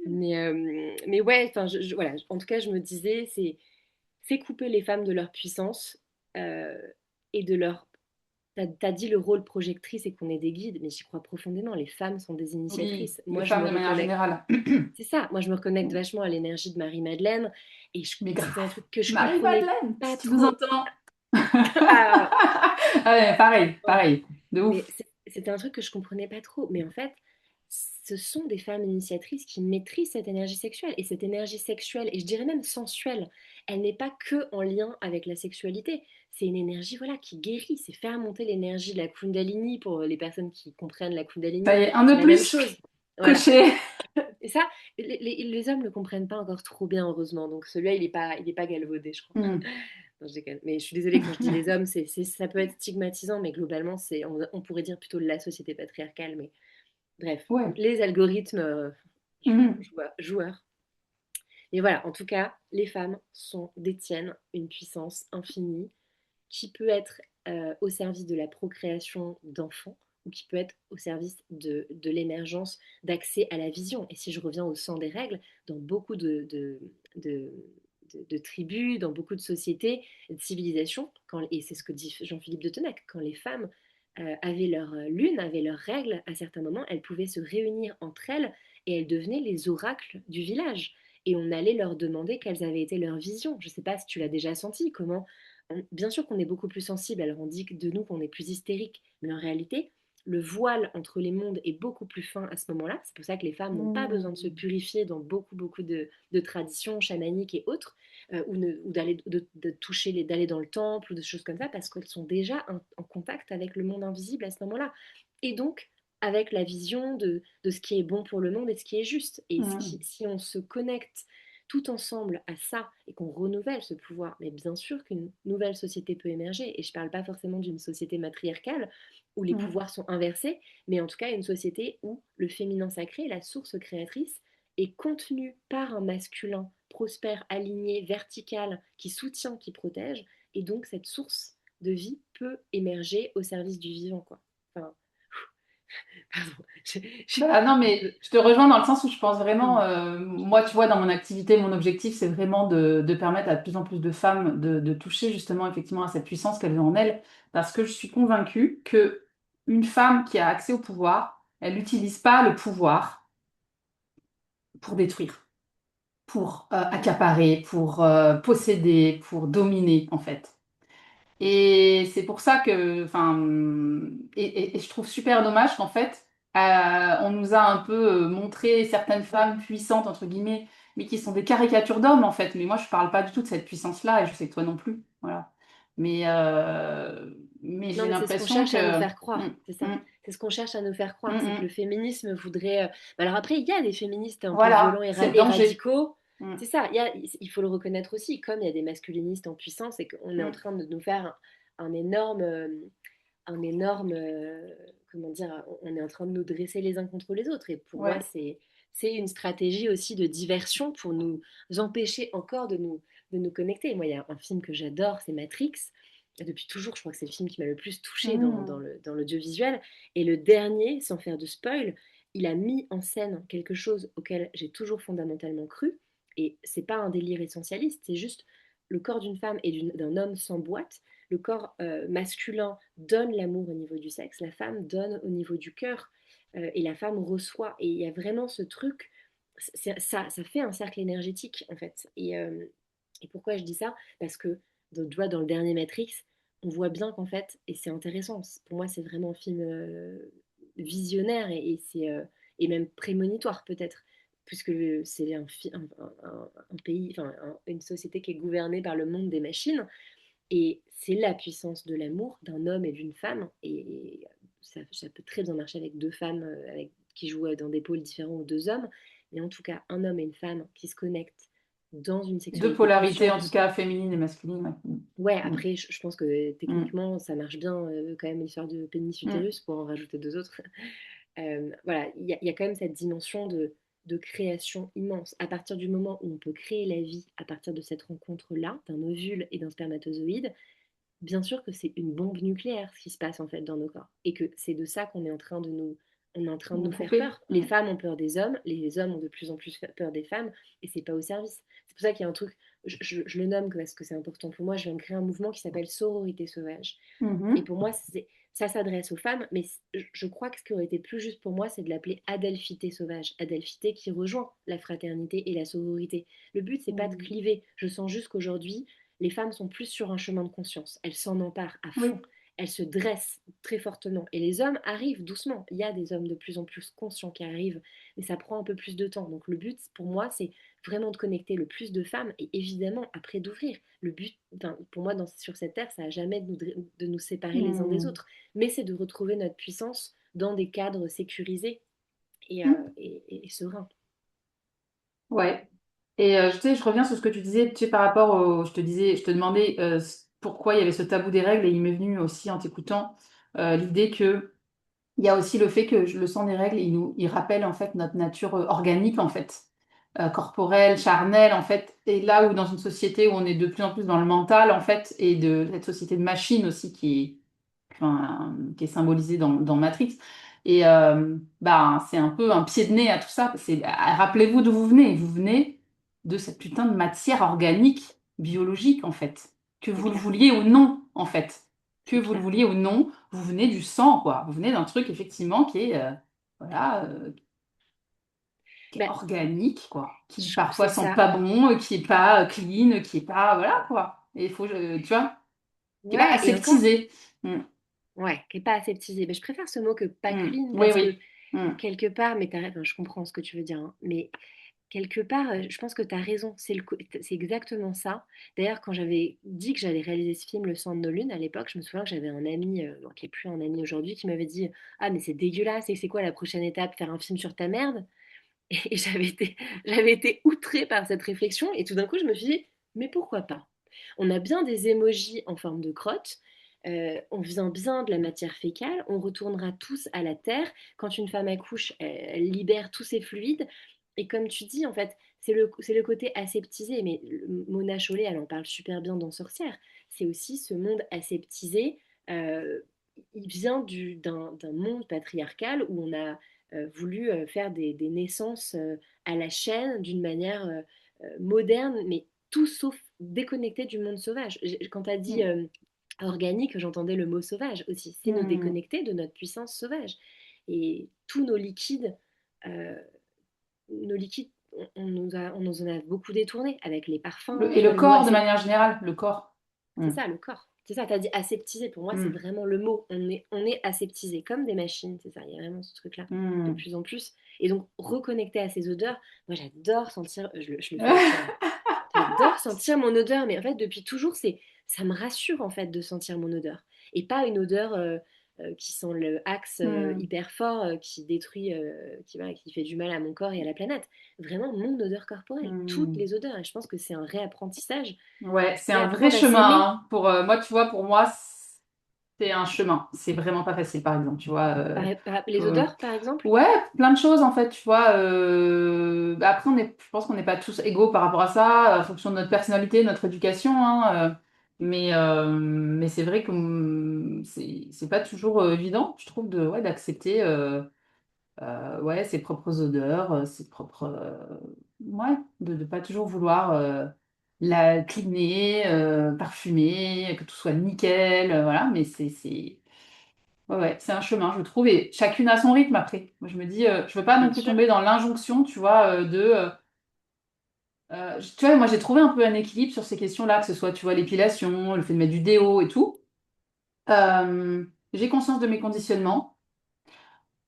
[SPEAKER 2] Mais ouais, enfin, voilà, en tout cas, je me disais, c'est couper les femmes de leur puissance euh, et de leur. T'as dit le rôle projectrice et qu'on est des guides, mais j'y crois profondément. Les femmes sont des
[SPEAKER 1] Oui,
[SPEAKER 2] initiatrices.
[SPEAKER 1] les
[SPEAKER 2] Moi, je
[SPEAKER 1] femmes
[SPEAKER 2] me
[SPEAKER 1] de manière
[SPEAKER 2] reconnecte.
[SPEAKER 1] générale.
[SPEAKER 2] C'est ça. Moi, je me reconnecte vachement à l'énergie de Marie-Madeleine et
[SPEAKER 1] Mais
[SPEAKER 2] c'était un
[SPEAKER 1] grave.
[SPEAKER 2] truc que je comprenais
[SPEAKER 1] Marie-Madeleine,
[SPEAKER 2] pas
[SPEAKER 1] si tu nous
[SPEAKER 2] trop.
[SPEAKER 1] entends.
[SPEAKER 2] Ah,
[SPEAKER 1] Ah ouais, pareil,
[SPEAKER 2] ouais.
[SPEAKER 1] pareil, de
[SPEAKER 2] Mais
[SPEAKER 1] ouf.
[SPEAKER 2] c'était un truc que je comprenais pas trop. Mais en fait, ce sont des femmes initiatrices qui maîtrisent cette énergie sexuelle. Et cette énergie sexuelle, et je dirais même sensuelle, elle n'est pas que en lien avec la sexualité. C'est une énergie voilà, qui guérit. C'est faire monter l'énergie de la Kundalini pour les personnes qui comprennent la
[SPEAKER 1] Ça
[SPEAKER 2] Kundalini.
[SPEAKER 1] y est, un
[SPEAKER 2] C'est
[SPEAKER 1] de
[SPEAKER 2] la même
[SPEAKER 1] plus
[SPEAKER 2] chose. Voilà.
[SPEAKER 1] coché.
[SPEAKER 2] Et ça, les hommes ne le comprennent pas encore trop bien, heureusement. Donc celui-là, il est pas galvaudé, je crois.
[SPEAKER 1] Hmm.
[SPEAKER 2] Non, je déconne. Mais je suis désolée quand je dis les hommes, ça peut être stigmatisant, mais globalement, on pourrait dire plutôt la société patriarcale. Mais bref,
[SPEAKER 1] Ouais.
[SPEAKER 2] les algorithmes
[SPEAKER 1] Hmm.
[SPEAKER 2] joueurs. Mais voilà, en tout cas, les femmes détiennent une puissance infinie qui peut être au service de la procréation d'enfants ou qui peut être au service de l'émergence d'accès à la vision. Et si je reviens au sang des règles, dans beaucoup de, de tribus, dans beaucoup de sociétés, de civilisations, et c'est ce que dit Jean-Philippe de Tenach, quand les femmes avaient leur lune, avaient leurs règles, à certains moments, elles pouvaient se réunir entre elles et elles devenaient les oracles du village. Et on allait leur demander quelles avaient été leurs visions. Je ne sais pas si tu l'as déjà senti, comment bien sûr qu'on est beaucoup plus sensible, alors on dit de nous qu'on est plus hystérique, mais en réalité, le voile entre les mondes est beaucoup plus fin à ce moment-là. C'est pour ça que les femmes n'ont pas besoin de se
[SPEAKER 1] Mm.
[SPEAKER 2] purifier dans beaucoup de traditions chamaniques et autres, ou d'aller de toucher d'aller dans le temple ou des choses comme ça, parce qu'elles sont déjà en contact avec le monde invisible à ce moment-là. Et donc, avec la vision de ce qui est bon pour le monde et ce qui est juste. Et
[SPEAKER 1] Mm.
[SPEAKER 2] si on se connecte tout ensemble à ça et qu'on renouvelle ce pouvoir, mais bien sûr qu'une nouvelle société peut émerger. Et je ne parle pas forcément d'une société matriarcale où les
[SPEAKER 1] Mm.
[SPEAKER 2] pouvoirs sont inversés, mais en tout cas une société où le féminin sacré, la source créatrice, est contenu par un masculin prospère, aligné, vertical, qui soutient, qui protège. Et donc cette source de vie peut émerger au service du vivant, quoi. Enfin, pardon.
[SPEAKER 1] Bah non, mais je te rejoins dans le sens où je pense vraiment,
[SPEAKER 2] Je t'en
[SPEAKER 1] moi, tu
[SPEAKER 2] prie.
[SPEAKER 1] vois, dans mon activité, mon objectif, c'est vraiment de permettre à de plus en plus de femmes de toucher justement effectivement à cette puissance qu'elles ont en elles, parce que je suis convaincue que une femme qui a accès au pouvoir, elle n'utilise pas le pouvoir pour détruire, pour accaparer, pour posséder, pour dominer, en fait. Et c'est pour ça que, enfin, et je trouve super dommage qu'en fait, on nous a un peu montré certaines femmes puissantes, entre guillemets, mais qui sont des caricatures d'hommes, en fait. Mais moi, je parle pas du tout de cette puissance-là, et je sais que toi non plus. Voilà. Mais, euh, mais
[SPEAKER 2] Non,
[SPEAKER 1] j'ai
[SPEAKER 2] mais c'est ce qu'on
[SPEAKER 1] l'impression
[SPEAKER 2] cherche à nous
[SPEAKER 1] que.
[SPEAKER 2] faire croire,
[SPEAKER 1] Mm,
[SPEAKER 2] c'est ça.
[SPEAKER 1] mm,
[SPEAKER 2] C'est ce qu'on cherche à nous faire
[SPEAKER 1] mm,
[SPEAKER 2] croire, c'est que le
[SPEAKER 1] mm.
[SPEAKER 2] féminisme voudrait. Alors après, il y a des féministes un peu
[SPEAKER 1] Voilà,
[SPEAKER 2] violents
[SPEAKER 1] c'est le
[SPEAKER 2] et
[SPEAKER 1] danger.
[SPEAKER 2] radicaux.
[SPEAKER 1] Mm,
[SPEAKER 2] C'est ça, il faut le reconnaître aussi, comme il y a des masculinistes en puissance et qu'on est en
[SPEAKER 1] mm,
[SPEAKER 2] train de nous faire un énorme, un énorme, comment dire, on est en train de nous dresser les uns contre les autres. Et pour moi,
[SPEAKER 1] ouais.
[SPEAKER 2] c'est une stratégie aussi de diversion pour nous empêcher encore de nous connecter. Moi, il y a un film que j'adore, c'est Matrix. Depuis toujours, je crois que c'est le film qui m'a le plus touché
[SPEAKER 1] Mm,
[SPEAKER 2] dans l'audiovisuel. Et le dernier, sans faire de spoil, il a mis en scène quelque chose auquel j'ai toujours fondamentalement cru. Et c'est pas un délire essentialiste, c'est juste le corps d'une femme et d'un homme s'emboîte. Le corps masculin donne l'amour au niveau du sexe, la femme donne au niveau du cœur, et la femme reçoit. Et il y a vraiment ce truc, ça fait un cercle énergétique en fait. Et pourquoi je dis ça? Parce que tu vois, dans le dernier Matrix, on voit bien qu'en fait, et c'est intéressant, pour moi c'est vraiment un film visionnaire et même prémonitoire peut-être, puisque c'est un pays, enfin une société qui est gouvernée par le monde des machines, et c'est la puissance de l'amour d'un homme et d'une femme. Et ça peut très bien marcher avec deux femmes qui jouent dans des pôles différents ou deux hommes. Mais en tout cas, un homme et une femme qui se connectent dans une
[SPEAKER 1] deux
[SPEAKER 2] sexualité
[SPEAKER 1] polarités, en tout
[SPEAKER 2] consciente.
[SPEAKER 1] cas féminine et masculine. Ouais.
[SPEAKER 2] Ouais,
[SPEAKER 1] Mm,
[SPEAKER 2] après, je pense que
[SPEAKER 1] mm,
[SPEAKER 2] techniquement, ça marche bien quand même l'histoire de
[SPEAKER 1] mm,
[SPEAKER 2] pénis-utérus pour en rajouter deux autres. Voilà, il y a quand même cette dimension de création immense. À partir du moment où on peut créer la vie, à partir de cette rencontre-là, d'un ovule et d'un spermatozoïde, bien sûr que c'est une bombe nucléaire ce qui se passe en fait dans nos corps et que c'est de ça qu'on est en train on est en train de
[SPEAKER 1] mm.
[SPEAKER 2] nous faire
[SPEAKER 1] Coupé.
[SPEAKER 2] peur. Les femmes ont peur des hommes, les hommes ont de plus en plus peur des femmes et c'est pas au service. C'est pour ça qu'il y a un truc, je le nomme parce que c'est important pour moi, je viens de créer un mouvement qui s'appelle sororité sauvage. Et
[SPEAKER 1] Mhm.
[SPEAKER 2] pour moi, ça s'adresse aux femmes, mais je crois que ce qui aurait été plus juste pour moi, c'est de l'appeler adelphité sauvage. Adelphité qui rejoint la fraternité et la sororité. Le but, c'est pas de
[SPEAKER 1] Mm.
[SPEAKER 2] cliver. Je sens juste qu'aujourd'hui, les femmes sont plus sur un chemin de conscience. Elles s'en emparent à fond.
[SPEAKER 1] Oui.
[SPEAKER 2] Elles se dressent très fortement. Et les hommes arrivent doucement. Il y a des hommes de plus en plus conscients qui arrivent, mais ça prend un peu plus de temps. Donc le but, pour moi, c'est vraiment de connecter le plus de femmes et évidemment après d'ouvrir. Le but, enfin, pour moi, sur cette terre, ça n'a jamais de nous séparer les uns des
[SPEAKER 1] Mm.
[SPEAKER 2] autres, mais c'est de retrouver notre puissance dans des cadres sécurisés
[SPEAKER 1] Mm.
[SPEAKER 2] et sereins.
[SPEAKER 1] Ouais. Et tu sais, je reviens sur ce que tu disais, tu sais, par rapport au, je te disais, je te demandais pourquoi il y avait ce tabou des règles, et il m'est venu aussi en t'écoutant l'idée que il y a aussi le fait que le sang des règles, il rappelle en fait notre nature organique en fait, corporelle, charnelle en fait, et là où dans une société où on est de plus en plus dans le mental en fait, et de cette société de machines aussi qui est symbolisée dans Matrix. Et bah, c'est un peu un pied de nez à tout ça. Rappelez-vous d'où vous venez. Vous venez de cette putain de matière organique, biologique, en fait. Que
[SPEAKER 2] C'est
[SPEAKER 1] vous le
[SPEAKER 2] clair,
[SPEAKER 1] vouliez ou non, en fait. Que
[SPEAKER 2] c'est
[SPEAKER 1] vous le
[SPEAKER 2] clair.
[SPEAKER 1] vouliez ou non, vous venez du sang, quoi. Vous venez d'un truc, effectivement, voilà, qui est
[SPEAKER 2] Ben,
[SPEAKER 1] organique, quoi. Qui parfois
[SPEAKER 2] c'est
[SPEAKER 1] sent
[SPEAKER 2] ça.
[SPEAKER 1] pas bon, qui est pas clean, qui est pas. Voilà, quoi. Et il faut, tu vois. qui est pas
[SPEAKER 2] Ouais, et encore,
[SPEAKER 1] aseptisé. Mm,
[SPEAKER 2] ouais, qui est pas aseptisé. Mais je préfère ce mot que pas clean
[SPEAKER 1] Oui,
[SPEAKER 2] parce que
[SPEAKER 1] oui. Mm,
[SPEAKER 2] quelque part, mais enfin, je comprends ce que tu veux dire, hein, mais quelque part, je pense que tu as raison, c'est exactement ça. D'ailleurs, quand j'avais dit que j'allais réaliser ce film, Le sang de nos lunes, à l'époque, je me souviens que j'avais un ami, bon, qui est plus un ami aujourd'hui, qui m'avait dit: «Ah, mais c'est dégueulasse, et c'est quoi la prochaine étape? Faire un film sur ta merde?» Et j'avais été outrée par cette réflexion, et tout d'un coup, je me suis dit: «Mais pourquoi pas?» On a bien des émojis en forme de crotte, on vient bien de la matière fécale, on retournera tous à la terre. Quand une femme accouche, elle libère tous ses fluides, et comme tu dis, en fait, c'est le côté aseptisé, mais Mona Chollet, elle en parle super bien dans Sorcière. C'est aussi ce monde aseptisé, il vient d'un monde patriarcal où on a voulu faire des naissances à la chaîne d'une manière moderne, mais tout sauf déconnecté du monde sauvage. Quand tu as dit
[SPEAKER 1] mm,
[SPEAKER 2] organique, j'entendais le mot sauvage aussi. C'est nous
[SPEAKER 1] mm.
[SPEAKER 2] déconnecter de notre puissance sauvage. Et tous euh, nos liquides, on nous en a beaucoup détournés avec les parfums.
[SPEAKER 1] Et
[SPEAKER 2] Tu
[SPEAKER 1] le
[SPEAKER 2] vois, le mot
[SPEAKER 1] corps, de manière générale, le corps.
[SPEAKER 2] c'est
[SPEAKER 1] Mm,
[SPEAKER 2] ça, le corps. C'est ça, tu as dit aseptisé. Pour moi, c'est
[SPEAKER 1] mm,
[SPEAKER 2] vraiment le mot. On est aseptisé, comme des machines, c'est ça. Il y a vraiment ce truc-là, de
[SPEAKER 1] mm.
[SPEAKER 2] plus en plus. Et donc, reconnecter à ces odeurs, moi, j'adore sentir, je le fais aussi, hein. J'adore sentir mon odeur, mais en fait, depuis toujours, ça me rassure, en fait, de sentir mon odeur. Et pas une odeur qui sent le axe
[SPEAKER 1] Mm,
[SPEAKER 2] hyper fort, qui détruit, voilà, qui fait du mal à mon corps et à la planète. Vraiment, mon odeur corporelle, toutes
[SPEAKER 1] mm.
[SPEAKER 2] les odeurs. Et je pense que c'est un réapprentissage,
[SPEAKER 1] Ouais, c'est un vrai
[SPEAKER 2] réapprendre à
[SPEAKER 1] chemin,
[SPEAKER 2] s'aimer.
[SPEAKER 1] hein. Pour moi, tu vois, pour moi, c'est un chemin. C'est vraiment pas facile, par exemple, tu vois.
[SPEAKER 2] Les odeurs, par exemple?
[SPEAKER 1] Ouais, plein de choses en fait, tu vois. Après, je pense qu'on n'est pas tous égaux par rapport à ça, en fonction de notre personnalité, de notre éducation, hein. Mais c'est vrai que c'est pas toujours évident, je trouve, ouais, d'accepter ouais, ses propres odeurs, ses propres. Ouais, de pas toujours vouloir la cleaner, parfumer, que tout soit nickel, voilà. Mais ouais, ouais, c'est un chemin, je trouve, et chacune a son rythme après. Moi, je me dis, je veux pas non
[SPEAKER 2] Bien
[SPEAKER 1] plus
[SPEAKER 2] sûr.
[SPEAKER 1] tomber dans l'injonction, tu vois, tu vois, moi, j'ai trouvé un peu un équilibre sur ces questions-là, que ce soit, tu vois, l'épilation, le fait de mettre du déo et tout. J'ai conscience de mes conditionnements.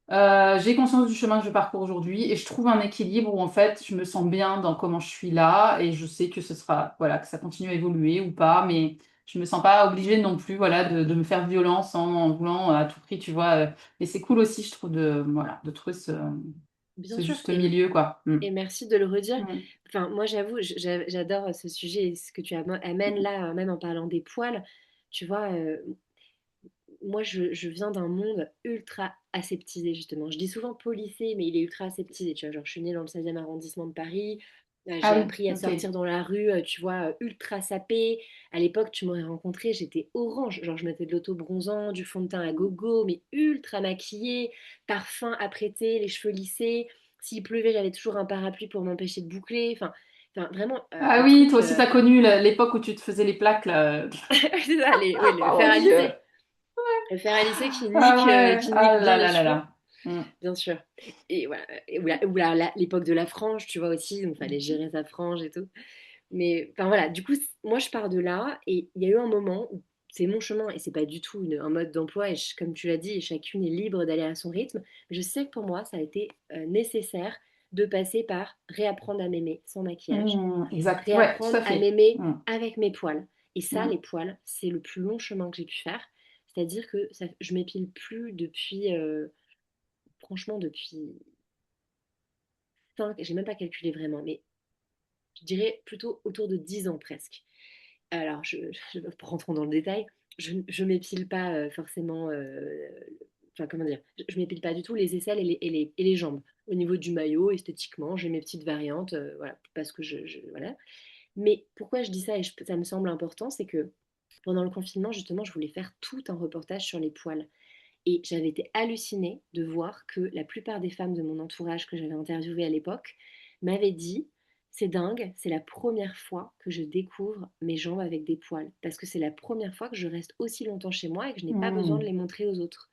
[SPEAKER 1] J'ai conscience du chemin que je parcours aujourd'hui et je trouve un équilibre où en fait je me sens bien dans comment je suis là et je sais que ce sera, voilà, que ça continue à évoluer ou pas, mais je me sens pas obligée non plus, voilà, de me faire violence en voulant à tout prix, tu vois. Mais c'est cool aussi, je trouve, voilà, de trouver
[SPEAKER 2] Bien
[SPEAKER 1] ce
[SPEAKER 2] sûr.
[SPEAKER 1] juste milieu, quoi. Mm.
[SPEAKER 2] Et merci de le redire.
[SPEAKER 1] Mm.
[SPEAKER 2] Enfin, moi, j'avoue, j'adore ce sujet et ce que tu amènes
[SPEAKER 1] Mm.
[SPEAKER 2] là, même en parlant des poils. Tu vois, moi, je viens d'un monde ultra aseptisé, justement. Je dis souvent policé, mais il est ultra aseptisé. Tu vois, genre, je suis née dans le 16e arrondissement de Paris.
[SPEAKER 1] Ah
[SPEAKER 2] J'ai
[SPEAKER 1] oui,
[SPEAKER 2] appris à
[SPEAKER 1] ok.
[SPEAKER 2] sortir dans la rue, tu vois, ultra sapée. À l'époque, tu m'aurais rencontrée, j'étais orange. Genre, je mettais de l'auto-bronzant, du fond de teint à gogo, mais ultra maquillée, parfum apprêté, les cheveux lissés. S'il pleuvait, j'avais toujours un parapluie pour m'empêcher de boucler. Enfin vraiment,
[SPEAKER 1] Ah
[SPEAKER 2] un
[SPEAKER 1] oui,
[SPEAKER 2] truc.
[SPEAKER 1] toi aussi t'as connu l'époque où tu te faisais les plaques, là.
[SPEAKER 2] C'est ça, oui, le
[SPEAKER 1] Oh
[SPEAKER 2] fer
[SPEAKER 1] mon
[SPEAKER 2] à
[SPEAKER 1] Dieu.
[SPEAKER 2] lisser. Le fer à lisser
[SPEAKER 1] Ah ouais,
[SPEAKER 2] qui
[SPEAKER 1] ah
[SPEAKER 2] nique bien
[SPEAKER 1] là
[SPEAKER 2] les
[SPEAKER 1] là là
[SPEAKER 2] cheveux.
[SPEAKER 1] là. Mm.
[SPEAKER 2] Bien sûr. Et voilà. L'époque de la frange, tu vois aussi, donc il fallait gérer sa frange et tout. Mais enfin voilà, du coup, moi je pars de là, et il y a eu un moment où c'est mon chemin et c'est pas du tout un mode d'emploi, et comme tu l'as dit, chacune est libre d'aller à son rythme. Mais je sais que pour moi, ça a été nécessaire de passer par réapprendre à m'aimer sans maquillage,
[SPEAKER 1] Exact, ouais, tout
[SPEAKER 2] réapprendre
[SPEAKER 1] à
[SPEAKER 2] à
[SPEAKER 1] fait.
[SPEAKER 2] m'aimer
[SPEAKER 1] Mm.
[SPEAKER 2] avec mes poils. Et ça,
[SPEAKER 1] Mm.
[SPEAKER 2] les poils, c'est le plus long chemin que j'ai pu faire. C'est-à-dire que je m'épile plus depuis, franchement, depuis 5, j'ai même pas calculé vraiment, mais je dirais plutôt autour de 10 ans presque. Alors, rentrons dans le détail. Je m'épile pas forcément. Enfin, comment dire? Je m'épile pas du tout les aisselles et les jambes. Au niveau du maillot, esthétiquement, j'ai mes petites variantes, voilà, parce que voilà. Mais pourquoi je dis ça, et ça me semble important, c'est que pendant le confinement, justement, je voulais faire tout un reportage sur les poils. Et j'avais été hallucinée de voir que la plupart des femmes de mon entourage que j'avais interviewées à l'époque m'avaient dit: c'est dingue, c'est la première fois que je découvre mes jambes avec des poils, parce que c'est la première fois que je reste aussi longtemps chez moi et que je n'ai pas besoin de
[SPEAKER 1] Mm.
[SPEAKER 2] les montrer aux autres.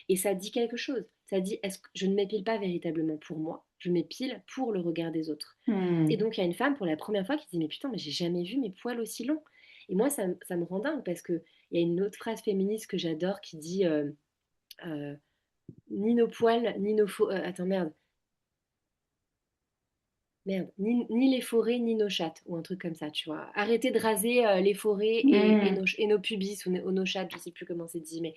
[SPEAKER 2] Et ça dit quelque chose. Ça dit, est-ce que je ne m'épile pas véritablement pour moi, je m'épile pour le regard des autres. Et
[SPEAKER 1] Mm.
[SPEAKER 2] donc il y a une femme pour la première fois qui dit: mais putain, mais j'ai jamais vu mes poils aussi longs. Et moi, ça me rend dingue, parce que Il y a une autre phrase féministe que j'adore qui dit euh, ni nos poils, ni nos faux. Attends, merde. Merde, ni les forêts, ni nos chattes, ou un truc comme ça, tu vois. Arrêtez de raser les forêts
[SPEAKER 1] Hmm.
[SPEAKER 2] et nos pubis ou nos chattes, je sais plus comment c'est dit, mais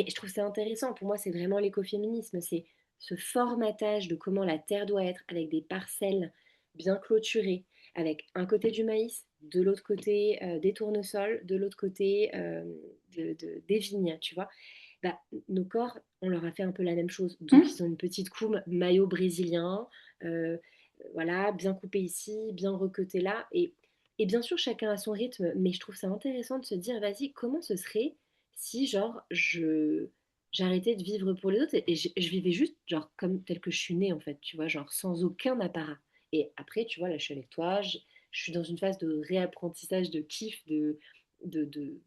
[SPEAKER 2] je trouve ça intéressant. Pour moi, c'est vraiment l'écoféminisme, c'est ce formatage de comment la terre doit être, avec des parcelles bien clôturées, avec un côté du maïs, de l'autre côté des tournesols, de l'autre côté des vignes, tu vois. Bah, nos corps, on leur a fait un peu la même chose. Donc,
[SPEAKER 1] Hmm.
[SPEAKER 2] ils ont une petite coume maillot brésilien, euh, voilà, bien coupé ici, bien recoté là. Et bien sûr, chacun a son rythme, mais je trouve ça intéressant de se dire, vas-y, comment ce serait si, genre, j'arrêtais de vivre pour les autres et je vivais juste, genre, comme tel que je suis née, en fait, tu vois, genre, sans aucun apparat. Et après, tu vois, là, je suis avec toi, je suis dans une phase de réapprentissage, de kiff, de, de,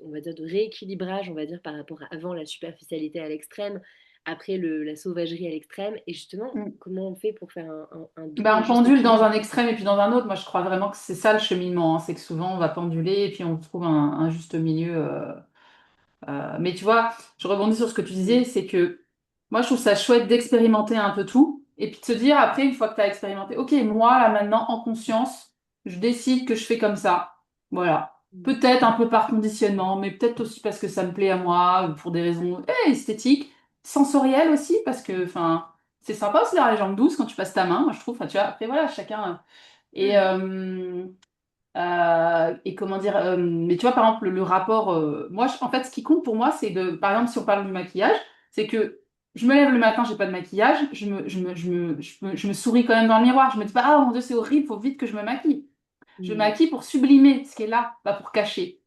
[SPEAKER 2] on va dire, de rééquilibrage, on va dire, par rapport à avant la superficialité à l'extrême, après la sauvagerie à l'extrême. Et justement,
[SPEAKER 1] Hmm.
[SPEAKER 2] comment on fait pour faire un doux
[SPEAKER 1] Ben,
[SPEAKER 2] et
[SPEAKER 1] on
[SPEAKER 2] juste
[SPEAKER 1] pendule dans un
[SPEAKER 2] équilibre?
[SPEAKER 1] extrême et puis dans un autre. Moi, je crois vraiment que c'est ça le cheminement, hein. C'est que souvent, on va penduler et puis on trouve un juste milieu. Mais tu vois, je rebondis sur ce que tu disais,
[SPEAKER 2] Mm,
[SPEAKER 1] c'est que moi, je trouve ça chouette d'expérimenter un peu tout et puis de se dire après, une fois que tu as expérimenté, ok, moi, là, maintenant, en conscience, je décide que je fais comme ça. Voilà.
[SPEAKER 2] mm,
[SPEAKER 1] Peut-être un peu par conditionnement, mais peut-être aussi parce que ça me plaît à moi, pour des raisons esthétiques, sensorielles aussi, parce que, enfin, c'est sympa aussi d'avoir les jambes douces quand tu passes ta main, moi, je trouve. Enfin, tu vois, après, voilà, chacun. Et,
[SPEAKER 2] mm,
[SPEAKER 1] comment dire, mais tu vois, par exemple, le rapport, moi, en fait, ce qui compte pour moi, c'est de, par exemple, si on parle du maquillage, c'est que je me lève le matin, j'ai pas de maquillage, je me souris quand même dans le miroir, je me dis pas, ah mon Dieu, c'est horrible, faut vite que je me maquille. Je me
[SPEAKER 2] mm,
[SPEAKER 1] maquille pour sublimer ce qui est là, pas pour cacher.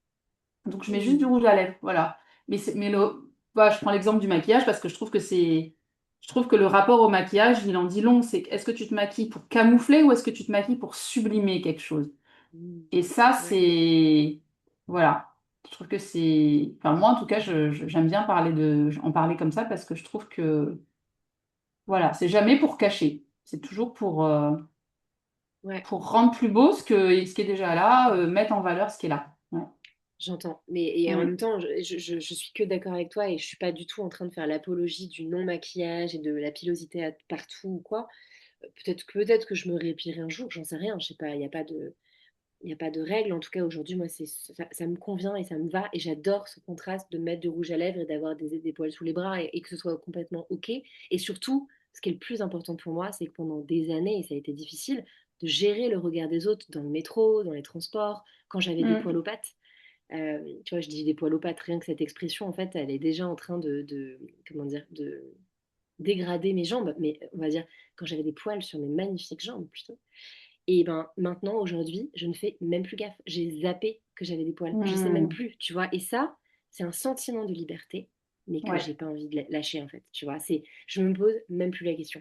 [SPEAKER 1] Donc, je mets juste du
[SPEAKER 2] mm.
[SPEAKER 1] rouge à lèvres, voilà. Mais voilà, je prends l'exemple du maquillage parce que je trouve que je trouve que le rapport au maquillage, il en dit long. C'est est-ce que tu te maquilles pour camoufler ou est-ce que tu te maquilles pour sublimer quelque chose?
[SPEAKER 2] Mm.
[SPEAKER 1] Et ça,
[SPEAKER 2] Ouais,
[SPEAKER 1] c'est... Voilà. Je trouve que c'est... Enfin, moi, en tout cas, j'aime bien en parler comme ça parce que je trouve que, voilà, c'est jamais pour cacher. C'est toujours
[SPEAKER 2] ouais,
[SPEAKER 1] pour rendre plus beau ce qui est déjà là, mettre en valeur ce qui est là. Ouais.
[SPEAKER 2] j'entends. Mais et en même
[SPEAKER 1] Mm.
[SPEAKER 2] temps, je suis que d'accord avec toi et je suis pas du tout en train de faire l'apologie du non-maquillage et de la pilosité partout ou quoi. Peut-être que je me réépillerai un jour, j'en sais rien, je sais pas, il n'y a pas de règle. En tout cas, aujourd'hui, moi, ça me convient et ça me va. Et j'adore ce contraste de mettre du rouge à lèvres et d'avoir des poils sous les bras et que ce soit complètement OK. Et surtout, ce qui est le plus important pour moi, c'est que pendant des années, et ça a été difficile, de gérer le regard des autres dans le métro, dans les transports, quand j'avais des poils
[SPEAKER 1] Mm.
[SPEAKER 2] aux pattes. Tu vois, je dis des poils aux pattes, rien que cette expression, en fait, elle est déjà en train comment dire, de dégrader mes jambes. Mais on va dire, quand j'avais des poils sur mes magnifiques jambes, plutôt. Et ben maintenant, aujourd'hui, je ne fais même plus gaffe. J'ai zappé que j'avais des poils. Je sais même
[SPEAKER 1] Mm.
[SPEAKER 2] plus, tu vois. Et ça, c'est un sentiment de liberté, mais que
[SPEAKER 1] Ouais.
[SPEAKER 2] j'ai pas envie de lâcher en fait. Tu vois, je me pose même plus la question.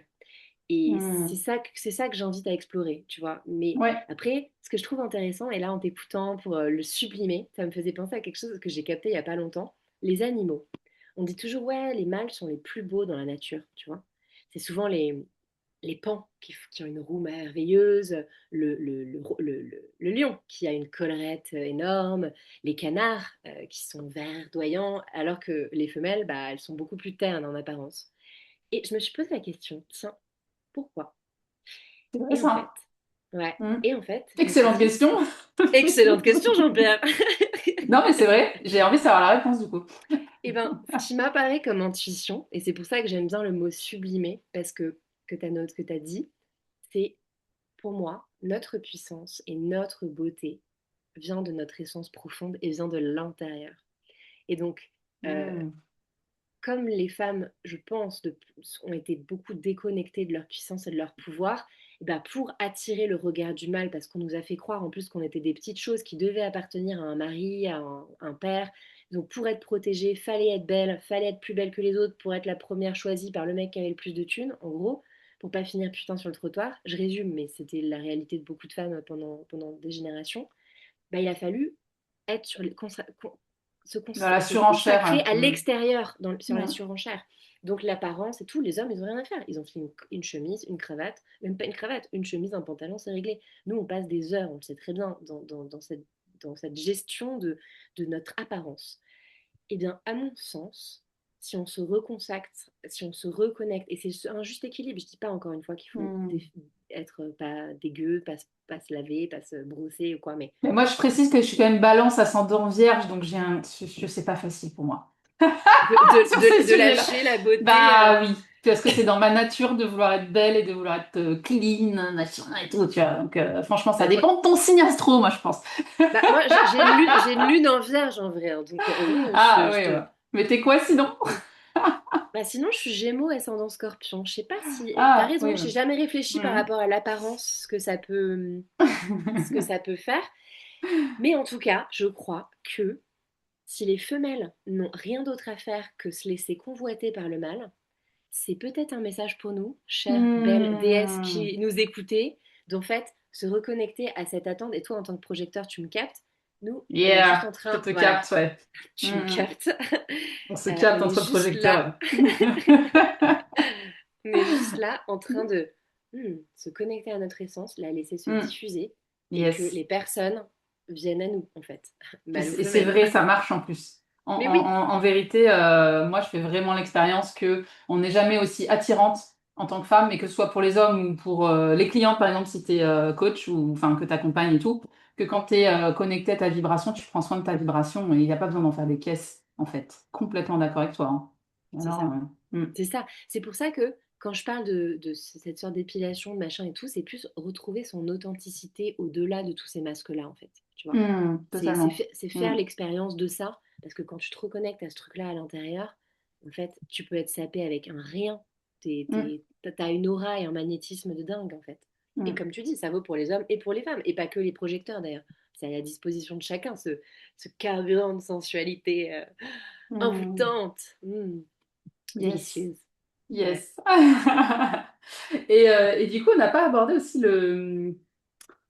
[SPEAKER 2] Et
[SPEAKER 1] Mm.
[SPEAKER 2] c'est ça que j'invite à explorer, tu vois. Mais
[SPEAKER 1] Ouais.
[SPEAKER 2] après, ce que je trouve intéressant, et là en t'écoutant pour le sublimer, ça me faisait penser à quelque chose que j'ai capté il y a pas longtemps. Les animaux. On dit toujours, ouais, les mâles sont les plus beaux dans la nature, tu vois. C'est souvent les paons qui ont une roue merveilleuse, le lion qui a une collerette énorme, les canards qui sont verdoyants, alors que les femelles, bah, elles sont beaucoup plus ternes en apparence. Et je me suis posé la question, tiens, pourquoi?
[SPEAKER 1] C'est vrai
[SPEAKER 2] Et en fait,
[SPEAKER 1] ça.
[SPEAKER 2] ouais,
[SPEAKER 1] Mm.
[SPEAKER 2] et en fait, je me suis
[SPEAKER 1] Excellente
[SPEAKER 2] dit,
[SPEAKER 1] question.
[SPEAKER 2] excellente question, Jean-Pierre.
[SPEAKER 1] Non, mais c'est vrai, j'ai envie de savoir la réponse du coup.
[SPEAKER 2] Eh ben, ce qui m'apparaît comme intuition, et c'est pour ça que j'aime bien le mot sublimer, parce que tu as, que tu dit, c'est pour moi, notre puissance et notre beauté vient de notre essence profonde et vient de l'intérieur. Et donc, euh,
[SPEAKER 1] Mm.
[SPEAKER 2] comme les femmes, je pense, ont été beaucoup déconnectées de leur puissance et de leur pouvoir, et ben pour attirer le regard du mal, parce qu'on nous a fait croire en plus qu'on était des petites choses qui devaient appartenir à un mari, à un père. Donc pour être protégée, fallait être belle, fallait être plus belle que les autres pour être la première choisie par le mec qui avait le plus de thunes, en gros, pour pas finir putain sur le trottoir. Je résume, mais c'était la réalité de beaucoup de femmes pendant des générations. Ben, il a fallu être sur les,
[SPEAKER 1] Dans la
[SPEAKER 2] se
[SPEAKER 1] surenchère,
[SPEAKER 2] consacrer
[SPEAKER 1] hein.
[SPEAKER 2] à l'extérieur sur la
[SPEAKER 1] Mm.
[SPEAKER 2] surenchère. Donc l'apparence et tout, les hommes, ils n'ont rien à faire. Ils ont fait une chemise, une cravate, même pas une cravate, une chemise, un pantalon, c'est réglé. Nous, on passe des heures, on le sait très bien, dans cette dans cette gestion de notre apparence. Eh bien, à mon sens, si on se reconsacre, si on se reconnecte, et c'est un juste équilibre, je dis pas encore une fois qu'il faut
[SPEAKER 1] Hmm.
[SPEAKER 2] être pas dégueu, pas se laver, pas se brosser ou quoi, mais
[SPEAKER 1] Mais moi, je précise que je suis quand même balance ascendant vierge, donc c'est pas facile pour moi sur ces
[SPEAKER 2] de
[SPEAKER 1] sujets-là.
[SPEAKER 2] lâcher la beauté.
[SPEAKER 1] Bah oui, parce que c'est dans ma nature de vouloir être belle et de vouloir être clean, machin et tout, tu vois. Donc franchement, ça
[SPEAKER 2] Bah, moi,
[SPEAKER 1] dépend de ton signe astro, moi, je pense.
[SPEAKER 2] moi, j'ai une lune en vierge en vrai, hein, donc en vrai,
[SPEAKER 1] Ah
[SPEAKER 2] je
[SPEAKER 1] oui,
[SPEAKER 2] te...
[SPEAKER 1] ouais. Mais t'es quoi sinon?
[SPEAKER 2] Bah, sinon, je suis Gémeaux ascendant Scorpion. Je sais pas si... T'as
[SPEAKER 1] Ah oui,
[SPEAKER 2] raison, j'ai jamais réfléchi par
[SPEAKER 1] hmm.
[SPEAKER 2] rapport à l'apparence, ce que ça peut faire. Mais en tout cas, je crois que si les femelles n'ont rien d'autre à faire que se laisser convoiter par le mâle, c'est peut-être un message pour nous, chères belles déesses
[SPEAKER 1] Hmm.
[SPEAKER 2] qui nous écoutez, d'en fait se reconnecter à cette attente. Et toi, en tant que projecteur, tu me captes. Nous, on est juste
[SPEAKER 1] Yeah,
[SPEAKER 2] en
[SPEAKER 1] je
[SPEAKER 2] train,
[SPEAKER 1] te
[SPEAKER 2] voilà,
[SPEAKER 1] capte, ouais.
[SPEAKER 2] tu me
[SPEAKER 1] Hmm.
[SPEAKER 2] captes.
[SPEAKER 1] On se capte
[SPEAKER 2] On est
[SPEAKER 1] entre
[SPEAKER 2] juste là,
[SPEAKER 1] projecteurs.
[SPEAKER 2] on est juste là en train de se connecter à notre essence, la laisser se
[SPEAKER 1] Hmm.
[SPEAKER 2] diffuser et que
[SPEAKER 1] Yes.
[SPEAKER 2] les personnes viennent à nous, en fait, mâle ou
[SPEAKER 1] Et c'est
[SPEAKER 2] femelle.
[SPEAKER 1] vrai, ça marche en plus.
[SPEAKER 2] Mais oui,
[SPEAKER 1] En vérité, moi, je fais vraiment l'expérience que on n'est jamais aussi attirante en tant que femme, mais que ce soit pour les hommes ou pour les clientes, par exemple, si tu es coach ou enfin que tu accompagnes et tout, que quand tu es connecté à ta vibration, tu prends soin de ta vibration et il n'y a pas besoin d'en faire des caisses, en fait. Complètement d'accord avec toi, hein.
[SPEAKER 2] c'est
[SPEAKER 1] Alors,
[SPEAKER 2] ça. C'est ça. C'est pour ça que quand je parle de cette sorte d'épilation, de machin et tout, c'est plus retrouver son authenticité au-delà de tous ces masques-là, en fait. Tu vois?
[SPEAKER 1] totalement.
[SPEAKER 2] C'est faire
[SPEAKER 1] Mm,
[SPEAKER 2] l'expérience de ça, parce que quand tu te reconnectes à ce truc-là à l'intérieur, en fait, tu peux être sapé avec un rien.
[SPEAKER 1] mm,
[SPEAKER 2] T'as une aura et un magnétisme de dingue, en fait. Et
[SPEAKER 1] mm,
[SPEAKER 2] comme tu dis, ça vaut pour les hommes et pour les femmes, et pas que les projecteurs d'ailleurs. C'est à la disposition de chacun, ce carburant de sensualité
[SPEAKER 1] mm.
[SPEAKER 2] envoûtante,
[SPEAKER 1] Yes.
[SPEAKER 2] délicieuse. Ouais.
[SPEAKER 1] Yes. Et du coup, on n'a pas abordé aussi le.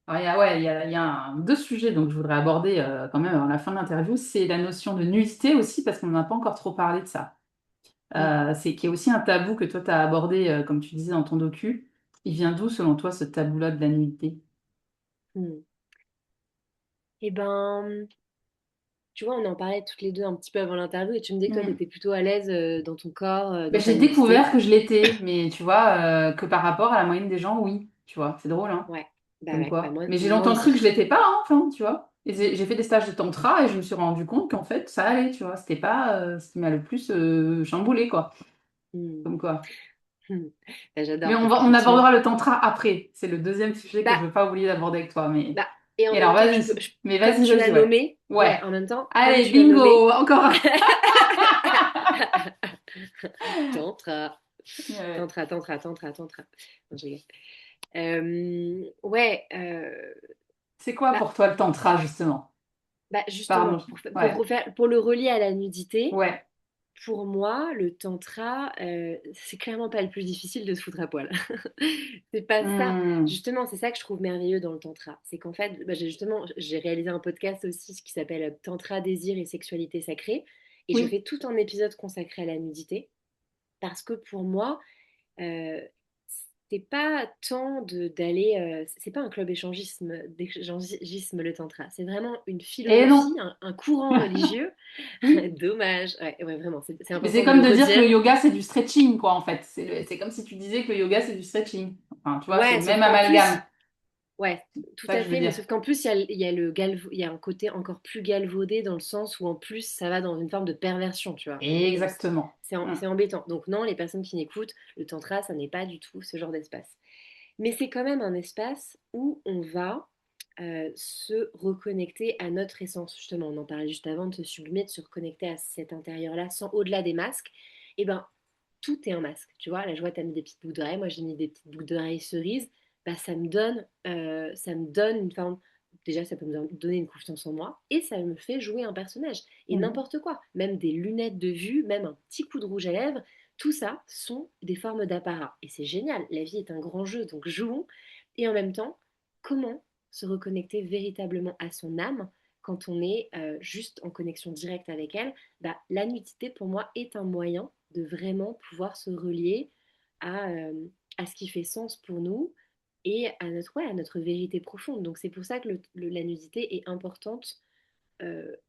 [SPEAKER 1] Alors, ouais, il y a deux sujets donc, je voudrais aborder quand même à la fin de l'interview. C'est la notion de nudité aussi, parce qu'on n'a pas encore trop parlé de ça.
[SPEAKER 2] Mm,
[SPEAKER 1] C'est qui est aussi un tabou que toi, tu as abordé, comme tu disais dans ton docu. Il vient d'où, selon toi, ce tabou-là de la nudité?
[SPEAKER 2] mm. Eh ben, tu vois, on en parlait toutes les deux un petit peu avant l'interview et tu me disais que toi, tu
[SPEAKER 1] Hmm.
[SPEAKER 2] étais plutôt à l'aise dans ton corps,
[SPEAKER 1] Ben,
[SPEAKER 2] dans ta
[SPEAKER 1] j'ai
[SPEAKER 2] nudité.
[SPEAKER 1] découvert que je l'étais, mais tu vois, que par rapport à la moyenne des gens, oui. Tu vois, c'est drôle, hein? Comme
[SPEAKER 2] Ouais, bah
[SPEAKER 1] quoi. Mais j'ai
[SPEAKER 2] moi
[SPEAKER 1] longtemps cru que je
[SPEAKER 2] aussi.
[SPEAKER 1] l'étais pas, hein, enfin, tu vois. Et j'ai fait des stages de tantra et je me suis rendu compte qu'en fait, ça allait, tu vois. C'était pas ce qui m'a le plus chamboulé, quoi.
[SPEAKER 2] Mm.
[SPEAKER 1] Comme quoi.
[SPEAKER 2] Bah,
[SPEAKER 1] Mais
[SPEAKER 2] j'adore parce
[SPEAKER 1] on
[SPEAKER 2] qu'effectivement,
[SPEAKER 1] abordera le tantra après. C'est le deuxième sujet que je
[SPEAKER 2] bah,
[SPEAKER 1] veux pas oublier d'aborder avec toi. Mais...
[SPEAKER 2] bah, et en
[SPEAKER 1] Et alors,
[SPEAKER 2] même temps,
[SPEAKER 1] vas-y. Mais
[SPEAKER 2] comme tu l'as
[SPEAKER 1] ouais.
[SPEAKER 2] nommé,
[SPEAKER 1] Ouais.
[SPEAKER 2] ouais, en même temps, comme
[SPEAKER 1] Allez,
[SPEAKER 2] tu l'as nommé,
[SPEAKER 1] bingo! Encore un.
[SPEAKER 2] tantra,
[SPEAKER 1] Ouais.
[SPEAKER 2] tantra. Non, je rigole. Ouais,
[SPEAKER 1] C'est quoi
[SPEAKER 2] bah,
[SPEAKER 1] pour toi le tantra, justement?
[SPEAKER 2] justement,
[SPEAKER 1] Pardon. Ouais.
[SPEAKER 2] pour le relier à la nudité,
[SPEAKER 1] Ouais.
[SPEAKER 2] pour moi, le tantra, c'est clairement pas le plus difficile de se foutre à poil. C'est pas ça.
[SPEAKER 1] Hmm.
[SPEAKER 2] Justement, c'est ça que je trouve merveilleux dans le tantra. C'est qu'en fait, bah, j'ai réalisé un podcast aussi qui s'appelle Tantra, désir et sexualité sacrée. Et je
[SPEAKER 1] Oui.
[SPEAKER 2] fais tout un épisode consacré à la nudité. Parce que pour moi, euh, c'est pas tant d'aller. C'est pas un club d'échangisme le tantra. C'est vraiment une
[SPEAKER 1] Et
[SPEAKER 2] philosophie,
[SPEAKER 1] non.
[SPEAKER 2] un courant religieux.
[SPEAKER 1] Oui.
[SPEAKER 2] Dommage. Ouais, ouais, vraiment, c'est
[SPEAKER 1] Mais c'est
[SPEAKER 2] important de
[SPEAKER 1] comme
[SPEAKER 2] le
[SPEAKER 1] de dire que
[SPEAKER 2] redire.
[SPEAKER 1] le yoga, c'est du stretching, quoi, en fait. C'est comme si tu disais que le yoga, c'est du stretching. Enfin, tu vois, c'est
[SPEAKER 2] Ouais,
[SPEAKER 1] le
[SPEAKER 2] sauf
[SPEAKER 1] même
[SPEAKER 2] qu'en plus,
[SPEAKER 1] amalgame.
[SPEAKER 2] ouais,
[SPEAKER 1] C'est
[SPEAKER 2] tout
[SPEAKER 1] ça que
[SPEAKER 2] à
[SPEAKER 1] je veux
[SPEAKER 2] fait, mais
[SPEAKER 1] dire.
[SPEAKER 2] sauf qu'en plus, il y a un côté encore plus galvaudé dans le sens où en plus, ça va dans une forme de perversion, tu vois. Et
[SPEAKER 1] Exactement. Hmm.
[SPEAKER 2] c'est embêtant. Donc non, les personnes qui n'écoutent, le tantra, ça n'est pas du tout ce genre d'espace. Mais c'est quand même un espace où on va se reconnecter à notre essence. Justement, on en parlait juste avant de se sublimer, de se reconnecter à cet intérieur-là, sans au-delà des masques. Et ben, tout est un masque. Tu vois, là, je vois, tu as mis des petites boucles d'oreilles. Moi, j'ai mis des petites boucles d'oreilles cerises. Bah, ça me donne une forme. Déjà, ça peut me donner une confiance en moi et ça me fait jouer un personnage. Et
[SPEAKER 1] Hmm.
[SPEAKER 2] n'importe quoi, même des lunettes de vue, même un petit coup de rouge à lèvres, tout ça sont des formes d'apparat. Et c'est génial, la vie est un grand jeu, donc jouons. Et en même temps, comment se reconnecter véritablement à son âme quand on est juste en connexion directe avec elle? Bah, la nudité, pour moi, est un moyen de vraiment pouvoir se relier à, euh, à ce qui fait sens pour nous et à notre, ouais, à notre vérité profonde. Donc c'est pour ça que la nudité est importante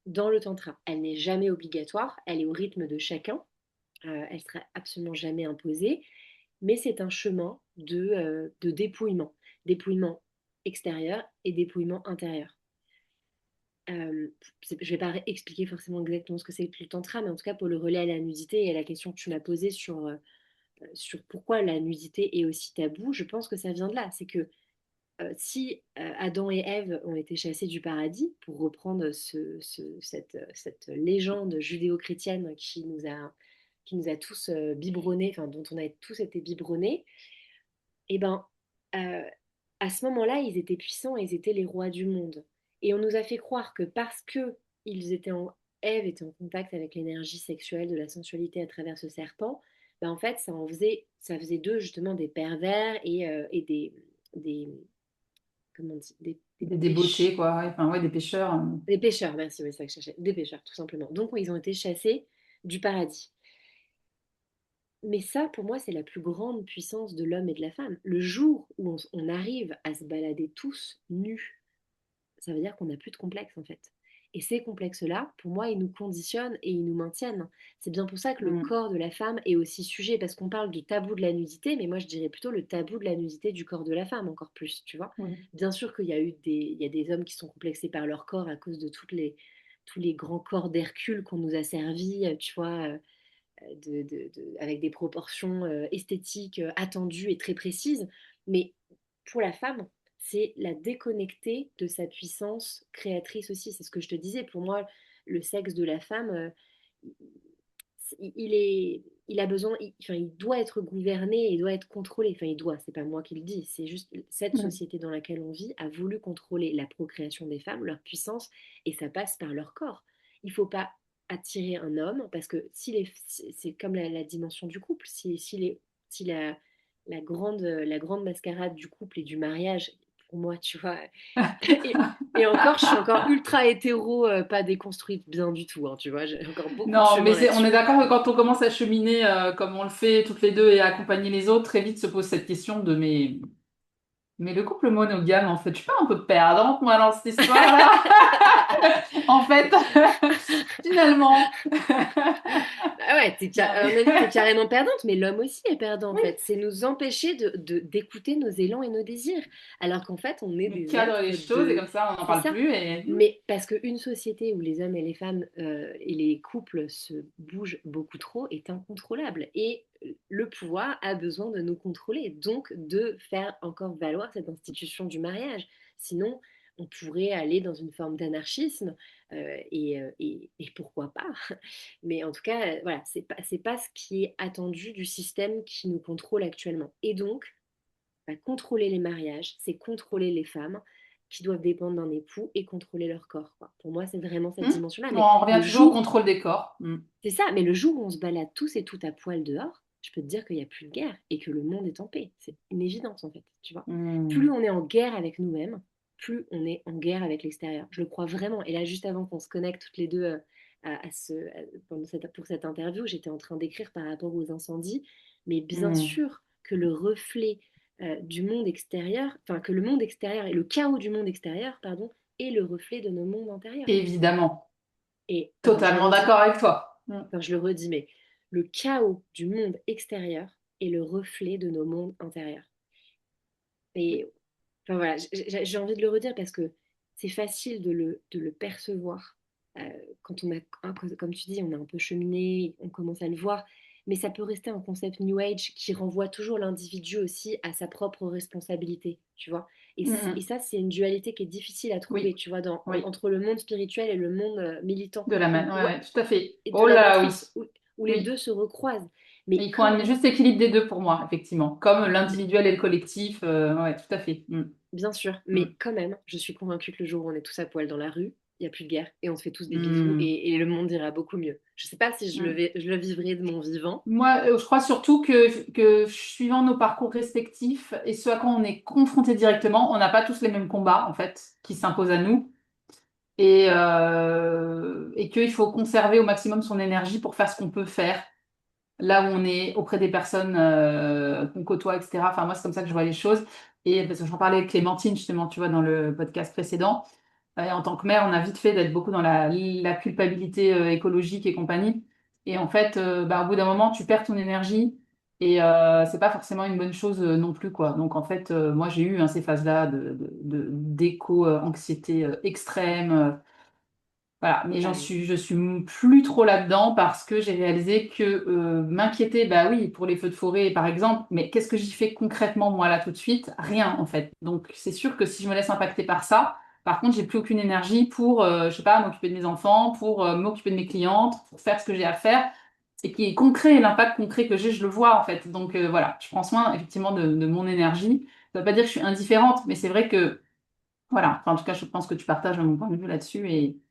[SPEAKER 2] dans le tantra. Elle n'est jamais obligatoire, elle est au rythme de chacun, elle sera absolument jamais imposée, mais c'est un chemin de dépouillement, dépouillement extérieur et dépouillement intérieur. Euh, je ne vais pas expliquer forcément exactement ce que c'est que le tantra, mais en tout cas pour le relais à la nudité et à la question que tu m'as posée sur pourquoi la nudité est aussi tabou, je pense que ça vient de là. C'est que si Adam et Ève ont été chassés du paradis, pour reprendre cette légende judéo-chrétienne qui nous a tous biberonnés, enfin dont on a tous été biberonnés, et ben euh, à ce moment-là, ils étaient puissants, ils étaient les rois du monde. Et on nous a fait croire que parce que Ève était en contact avec l'énergie sexuelle de la sensualité à travers ce serpent, ben en fait, ça faisait d'eux justement des pervers et des comment on dit,
[SPEAKER 1] Des beautés, quoi. Ouais, enfin, ouais, des pêcheurs.
[SPEAKER 2] des pêcheurs, merci, oui, c'est ça que je cherchais, des pêcheurs, tout simplement. Donc, ils ont été chassés du paradis. Mais ça, pour moi, c'est la plus grande puissance de l'homme et de la femme. Le jour où on arrive à se balader tous nus, ça veut dire qu'on n'a plus de complexes, en fait. Et ces complexes-là, pour moi, ils nous conditionnent et ils nous maintiennent. C'est bien pour ça que le
[SPEAKER 1] Mm.
[SPEAKER 2] corps de la femme est aussi sujet, parce qu'on parle du tabou de la nudité, mais moi, je dirais plutôt le tabou de la nudité du corps de la femme, encore plus, tu vois.
[SPEAKER 1] Oui.
[SPEAKER 2] Bien sûr il y a des hommes qui sont complexés par leur corps à cause de tous les grands corps d'Hercule qu'on nous a servis, tu vois, avec des proportions esthétiques attendues et très précises. Mais pour la femme, c'est la déconnecter de sa puissance créatrice aussi. C'est ce que je te disais. Pour moi, le sexe de la femme, il a besoin, enfin, il doit être gouverné, il doit être contrôlé. Enfin, il doit, c'est pas moi qui le dis, c'est juste cette
[SPEAKER 1] Mm.
[SPEAKER 2] société dans laquelle on vit a voulu contrôler la procréation des femmes, leur puissance, et ça passe par leur corps. Il faut pas attirer un homme parce que c'est comme la dimension du couple. Si la grande mascarade du couple et du mariage, pour moi, tu vois, et encore, je suis encore ultra hétéro, pas déconstruite bien du tout, hein, tu vois, j'ai encore beaucoup de
[SPEAKER 1] Non, mais
[SPEAKER 2] chemin
[SPEAKER 1] on est
[SPEAKER 2] là-dessus.
[SPEAKER 1] d'accord que quand on commence à cheminer comme on le fait toutes les deux et à accompagner les autres, très vite se pose cette question de mais le couple monogame, en fait, je suis pas un peu perdante, moi, dans cette histoire-là, en fait, finalement.
[SPEAKER 2] Ah ouais,
[SPEAKER 1] Non,
[SPEAKER 2] à
[SPEAKER 1] mais...
[SPEAKER 2] mon avis, t'es carrément perdante, mais l'homme aussi est perdant en
[SPEAKER 1] Oui,
[SPEAKER 2] fait. C'est nous empêcher d'écouter nos élans et nos désirs. Alors qu'en fait, on est
[SPEAKER 1] on
[SPEAKER 2] des
[SPEAKER 1] cadre les
[SPEAKER 2] êtres
[SPEAKER 1] choses et
[SPEAKER 2] de...
[SPEAKER 1] comme ça, on n'en
[SPEAKER 2] C'est
[SPEAKER 1] parle
[SPEAKER 2] ça.
[SPEAKER 1] plus et...
[SPEAKER 2] Mais parce qu'une société où les hommes et les femmes et les couples se bougent beaucoup trop est incontrôlable. Et le pouvoir a besoin de nous contrôler, donc de faire encore valoir cette institution du mariage. Sinon, on pourrait aller dans une forme d'anarchisme et pourquoi pas. Mais en tout cas, voilà, c'est pas ce qui est attendu du système qui nous contrôle actuellement. Et donc, bah, contrôler les mariages, c'est contrôler les femmes qui doivent dépendre d'un époux et contrôler leur corps, quoi. Pour moi, c'est vraiment cette dimension-là. Mais
[SPEAKER 1] On revient
[SPEAKER 2] le
[SPEAKER 1] toujours au
[SPEAKER 2] jour,
[SPEAKER 1] contrôle des corps.
[SPEAKER 2] c'est ça, mais le jour où on se balade tous et toutes à poil dehors, je peux te dire qu'il n'y a plus de guerre et que le monde est en paix. C'est une évidence, en fait, tu vois. Plus
[SPEAKER 1] Mm.
[SPEAKER 2] on est en guerre avec nous-mêmes, plus on est en guerre avec l'extérieur. Je le crois vraiment. Et là, juste avant qu'on se connecte toutes les deux pour cette interview, j'étais en train d'écrire par rapport aux incendies, mais bien
[SPEAKER 1] Mm.
[SPEAKER 2] sûr que le reflet du monde extérieur, enfin que le monde extérieur et le chaos du monde extérieur, pardon, est le reflet de nos mondes intérieurs.
[SPEAKER 1] Évidemment.
[SPEAKER 2] Et attends, je le
[SPEAKER 1] Totalement
[SPEAKER 2] redis,
[SPEAKER 1] d'accord avec toi.
[SPEAKER 2] enfin, je le redis, mais le chaos du monde extérieur est le reflet de nos mondes intérieurs. Et enfin voilà, j'ai envie de le redire parce que c'est facile de le percevoir quand on a, comme tu dis, on a un peu cheminé, on commence à le voir, mais ça peut rester un concept New Age qui renvoie toujours l'individu aussi à sa propre responsabilité, tu vois.
[SPEAKER 1] Mm,
[SPEAKER 2] Et
[SPEAKER 1] mm.
[SPEAKER 2] ça, c'est une dualité qui est difficile à trouver,
[SPEAKER 1] Oui,
[SPEAKER 2] tu vois,
[SPEAKER 1] oui.
[SPEAKER 2] entre le monde spirituel et le monde militant,
[SPEAKER 1] De la main. Ouais, ouais, tout à fait.
[SPEAKER 2] et de
[SPEAKER 1] Oh
[SPEAKER 2] la
[SPEAKER 1] là là, oui.
[SPEAKER 2] matrice, où les deux
[SPEAKER 1] Oui.
[SPEAKER 2] se recroisent.
[SPEAKER 1] Et
[SPEAKER 2] Mais
[SPEAKER 1] il faut
[SPEAKER 2] quand
[SPEAKER 1] un juste équilibre des deux pour moi, effectivement. Comme l'individuel et le collectif. Ouais, tout à fait.
[SPEAKER 2] Bien sûr,
[SPEAKER 1] Mm.
[SPEAKER 2] mais quand même, je suis convaincue que le jour où on est tous à poil dans la rue, il n'y a plus de guerre et on se fait tous des bisous
[SPEAKER 1] Mm.
[SPEAKER 2] et le monde ira beaucoup mieux. Je ne sais pas si
[SPEAKER 1] Mm.
[SPEAKER 2] je le vivrai de mon vivant.
[SPEAKER 1] Moi, je crois surtout que suivant nos parcours respectifs et ce à quoi on est confronté directement, on n'a pas tous les mêmes combats, en fait, qui s'imposent à nous. Et qu'il faut conserver au maximum son énergie pour faire ce qu'on peut faire là où on est auprès des personnes qu'on côtoie, etc. Enfin, moi, c'est comme ça que je vois les choses. Et parce que j'en parlais avec Clémentine, justement, tu vois, dans le podcast précédent. En tant que mère, on a vite fait d'être beaucoup dans la culpabilité écologique et compagnie. Et en fait, bah, au bout d'un moment, tu perds ton énergie et c'est pas forcément une bonne chose non plus, quoi. Donc en fait, moi j'ai eu hein, ces phases-là d'éco-anxiété extrême. Voilà, mais
[SPEAKER 2] Pareil.
[SPEAKER 1] je suis plus trop là-dedans parce que j'ai réalisé que m'inquiéter, bah oui, pour les feux de forêt par exemple, mais qu'est-ce que j'y fais concrètement moi là tout de suite? Rien en fait. Donc c'est sûr que si je me laisse impacter par ça, par contre, j'ai plus aucune énergie pour, je sais pas, m'occuper de mes enfants, pour m'occuper de mes clientes, pour faire ce que j'ai à faire et qui est concret, l'impact concret que j'ai, je le vois en fait. Donc voilà, je prends soin effectivement de mon énergie. Ça veut pas dire que je suis indifférente, mais c'est vrai que voilà, enfin, en tout cas, je pense que tu partages mon point de vue là-dessus.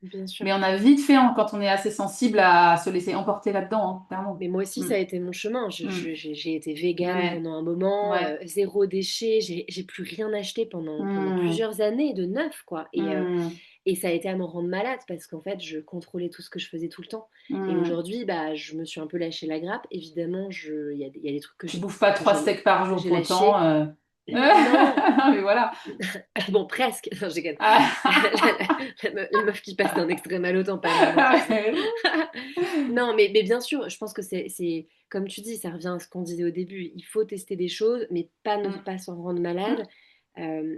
[SPEAKER 2] Bien sûr.
[SPEAKER 1] Mais on a vite fait, hein, quand on est assez sensible, à se laisser emporter là-dedans, hein, clairement.
[SPEAKER 2] Mais moi aussi,
[SPEAKER 1] Mm,
[SPEAKER 2] ça a été mon chemin.
[SPEAKER 1] mm.
[SPEAKER 2] J'ai été végane
[SPEAKER 1] Ouais,
[SPEAKER 2] pendant un moment,
[SPEAKER 1] ouais.
[SPEAKER 2] zéro déchet. J'ai plus rien acheté pendant
[SPEAKER 1] Mm,
[SPEAKER 2] plusieurs années, de neuf, quoi.
[SPEAKER 1] mm,
[SPEAKER 2] Et ça a été à m'en rendre malade parce qu'en fait, je contrôlais tout ce que je faisais tout le temps. Et
[SPEAKER 1] mm.
[SPEAKER 2] aujourd'hui, bah, je me suis un peu lâché la grappe. Évidemment, il y a des trucs
[SPEAKER 1] Tu bouffes pas
[SPEAKER 2] que
[SPEAKER 1] 3 steaks par
[SPEAKER 2] que
[SPEAKER 1] jour
[SPEAKER 2] j'ai
[SPEAKER 1] pour autant.
[SPEAKER 2] lâchés. Non,
[SPEAKER 1] Mais voilà.
[SPEAKER 2] bon, presque. Non, je déconne.
[SPEAKER 1] Ah.
[SPEAKER 2] La meuf qui passe d'un extrême à l'autre en permanence, tu sais. Non, mais bien sûr, je pense que comme tu dis, ça revient à ce qu'on disait au début. Il faut tester des choses, mais pas ne
[SPEAKER 1] Mm,
[SPEAKER 2] pas s'en rendre malade.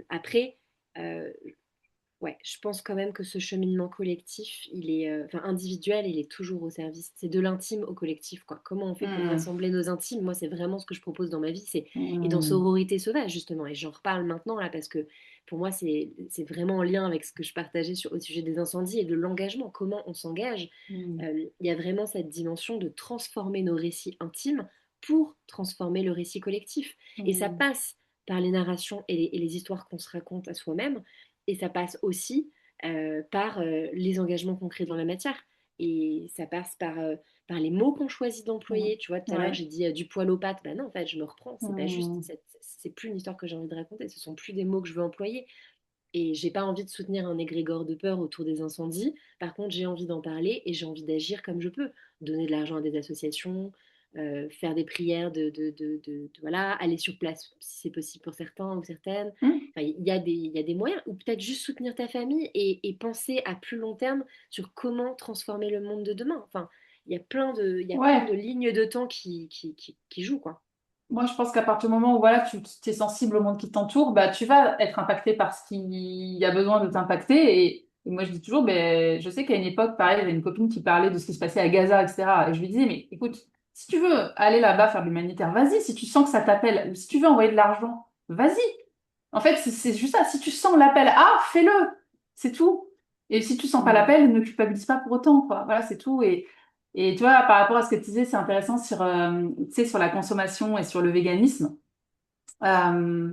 [SPEAKER 2] Après, euh, ouais, je pense quand même que ce cheminement collectif, enfin individuel, il est toujours au service. C'est de l'intime au collectif, quoi. Comment on fait pour
[SPEAKER 1] mm,
[SPEAKER 2] rassembler nos intimes? Moi, c'est vraiment ce que je propose dans ma vie. Et dans
[SPEAKER 1] mm,
[SPEAKER 2] Sororité Sauvage, justement. Et j'en reparle maintenant, là, parce que pour moi, c'est vraiment en lien avec ce que je partageais au sujet des incendies et de l'engagement. Comment on s'engage?
[SPEAKER 1] mm,
[SPEAKER 2] Il y a vraiment cette dimension de transformer nos récits intimes pour transformer le récit collectif. Et ça
[SPEAKER 1] mm,
[SPEAKER 2] passe par les narrations et les histoires qu'on se raconte à soi-même et ça passe aussi par les engagements concrets dans la matière. Et ça passe par les mots qu'on choisit
[SPEAKER 1] mm.
[SPEAKER 2] d'employer. Tu vois, tout à l'heure,
[SPEAKER 1] Ouais.
[SPEAKER 2] j'ai dit du poil aux pattes. Ben non, en fait, je me reprends. C'est pas juste.
[SPEAKER 1] Mm,
[SPEAKER 2] C'est plus une histoire que j'ai envie de raconter. Ce sont plus des mots que je veux employer. Et j'ai pas envie de soutenir un égrégore de peur autour des incendies. Par contre, j'ai envie d'en parler et j'ai envie d'agir comme je peux. Donner de l'argent à des associations, faire des prières voilà, aller sur place si c'est possible pour certains ou certaines.
[SPEAKER 1] mm.
[SPEAKER 2] Enfin, il y a des moyens. Ou peut-être juste soutenir ta famille et penser à plus long terme sur comment transformer le monde de demain. Enfin, il y a plein de
[SPEAKER 1] Ouais.
[SPEAKER 2] lignes de temps qui jouent, quoi.
[SPEAKER 1] Moi, je pense qu'à partir du moment où voilà, tu es sensible au monde qui t'entoure, bah, tu vas être impacté par ce qui a besoin de t'impacter. Et moi, je dis toujours, ben, je sais qu'à une époque, pareil, j'avais une copine qui parlait de ce qui se passait à Gaza, etc. Et je lui disais, mais écoute, si tu veux aller là-bas faire de l'humanitaire, vas-y. Si tu sens que ça t'appelle, ou si tu veux envoyer de l'argent, vas-y. En fait, c'est juste ça. Si tu sens l'appel, ah, fais-le. C'est tout. Et si tu sens pas
[SPEAKER 2] Mm.
[SPEAKER 1] l'appel, ne culpabilise pas pour autant, quoi. Voilà, c'est tout. Et tu vois, par rapport à ce que tu disais, c'est intéressant sur, tu sais, sur la consommation et sur le véganisme. Euh,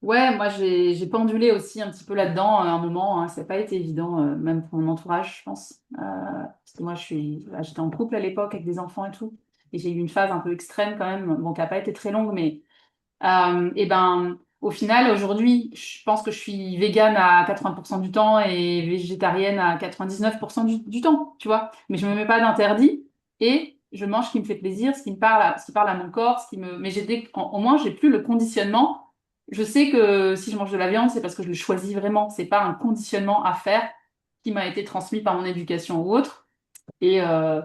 [SPEAKER 1] ouais, moi, j'ai pendulé aussi un petit peu là-dedans à un moment. Hein. Ça n'a pas été évident, même pour mon entourage, je pense. Parce que moi, j'étais en couple à l'époque avec des enfants et tout. Et j'ai eu une phase un peu extrême quand même, bon, qui n'a pas été très longue, mais et ben, au final, aujourd'hui, je pense que je suis végane à 80% du temps et végétarienne à 99% du temps, tu vois. Mais je me mets pas d'interdit et je mange ce qui me fait plaisir, ce qui parle à mon corps, mais au moins, j'ai plus le conditionnement. Je sais que si je mange de la viande, c'est parce que je le choisis vraiment. C'est pas un conditionnement à faire qui m'a été transmis par mon éducation ou autre. Et, euh,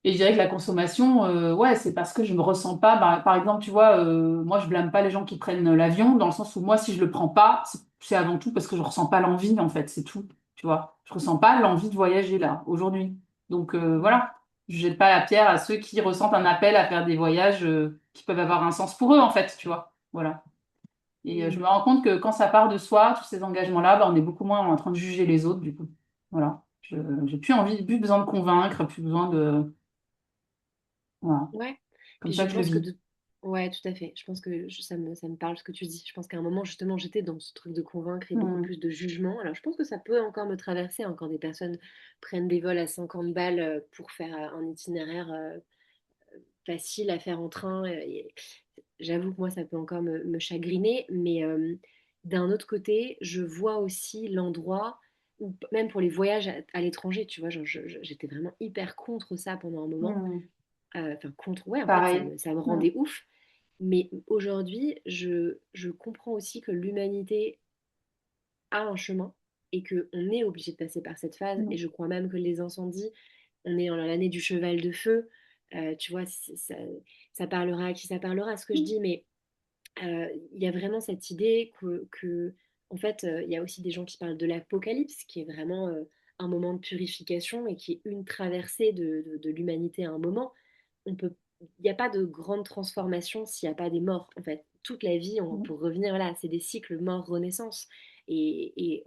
[SPEAKER 1] et je dirais que la consommation, ouais, c'est parce que je me ressens pas. Par exemple, tu vois, moi, je blâme pas les gens qui prennent l'avion, dans le sens où moi, si je le prends pas, c'est avant tout parce que je ressens pas l'envie, en fait, c'est tout. Tu vois, je ressens pas l'envie de voyager là, aujourd'hui. Donc voilà, je jette pas la pierre à ceux qui ressentent un appel à faire des voyages qui peuvent avoir un sens pour eux, en fait, tu vois. Voilà. Et je
[SPEAKER 2] Mm.
[SPEAKER 1] me rends compte que quand ça part de soi, tous ces engagements-là, bah, on est beaucoup moins en train de juger les autres, du coup. Voilà. J'ai plus envie, plus besoin de convaincre, plus besoin de. Voilà.
[SPEAKER 2] Ouais.
[SPEAKER 1] Comme
[SPEAKER 2] Puis
[SPEAKER 1] ça
[SPEAKER 2] je
[SPEAKER 1] que je le
[SPEAKER 2] pense que
[SPEAKER 1] vis.
[SPEAKER 2] ouais, tout à fait. Je pense que ça me parle ce que tu dis. Je pense qu'à un moment, justement, j'étais dans ce truc de convaincre et beaucoup
[SPEAKER 1] Hmm.
[SPEAKER 2] plus de jugement. Alors, je pense que ça peut encore me traverser, hein, quand des personnes prennent des vols à 50 balles pour faire un itinéraire facile à faire en train. J'avoue que moi, ça peut encore me chagriner. Mais d'un autre côté, je vois aussi l'endroit, ou même pour les voyages à l'étranger, tu vois, genre, j'étais vraiment hyper contre ça pendant un moment.
[SPEAKER 1] Hmm.
[SPEAKER 2] Enfin, contre, ouais, en fait,
[SPEAKER 1] Pareil.
[SPEAKER 2] ça me
[SPEAKER 1] Hmm.
[SPEAKER 2] rendait ouf. Mais aujourd'hui, je comprends aussi que l'humanité a un chemin et qu'on est obligé de passer par cette phase. Et
[SPEAKER 1] Mm.
[SPEAKER 2] je crois même que les incendies, on est dans l'année du cheval de feu. Tu vois, ça parlera à qui ça parlera, ce que je dis, mais il y a vraiment cette idée en fait, il y a aussi des gens qui parlent de l'apocalypse, qui est vraiment un moment de purification et qui est une traversée de l'humanité à un moment. Il n'y a pas de grande transformation s'il n'y a pas des morts, en fait. Toute la vie,
[SPEAKER 1] Mm.
[SPEAKER 2] pour revenir là, c'est des cycles mort-renaissance. Et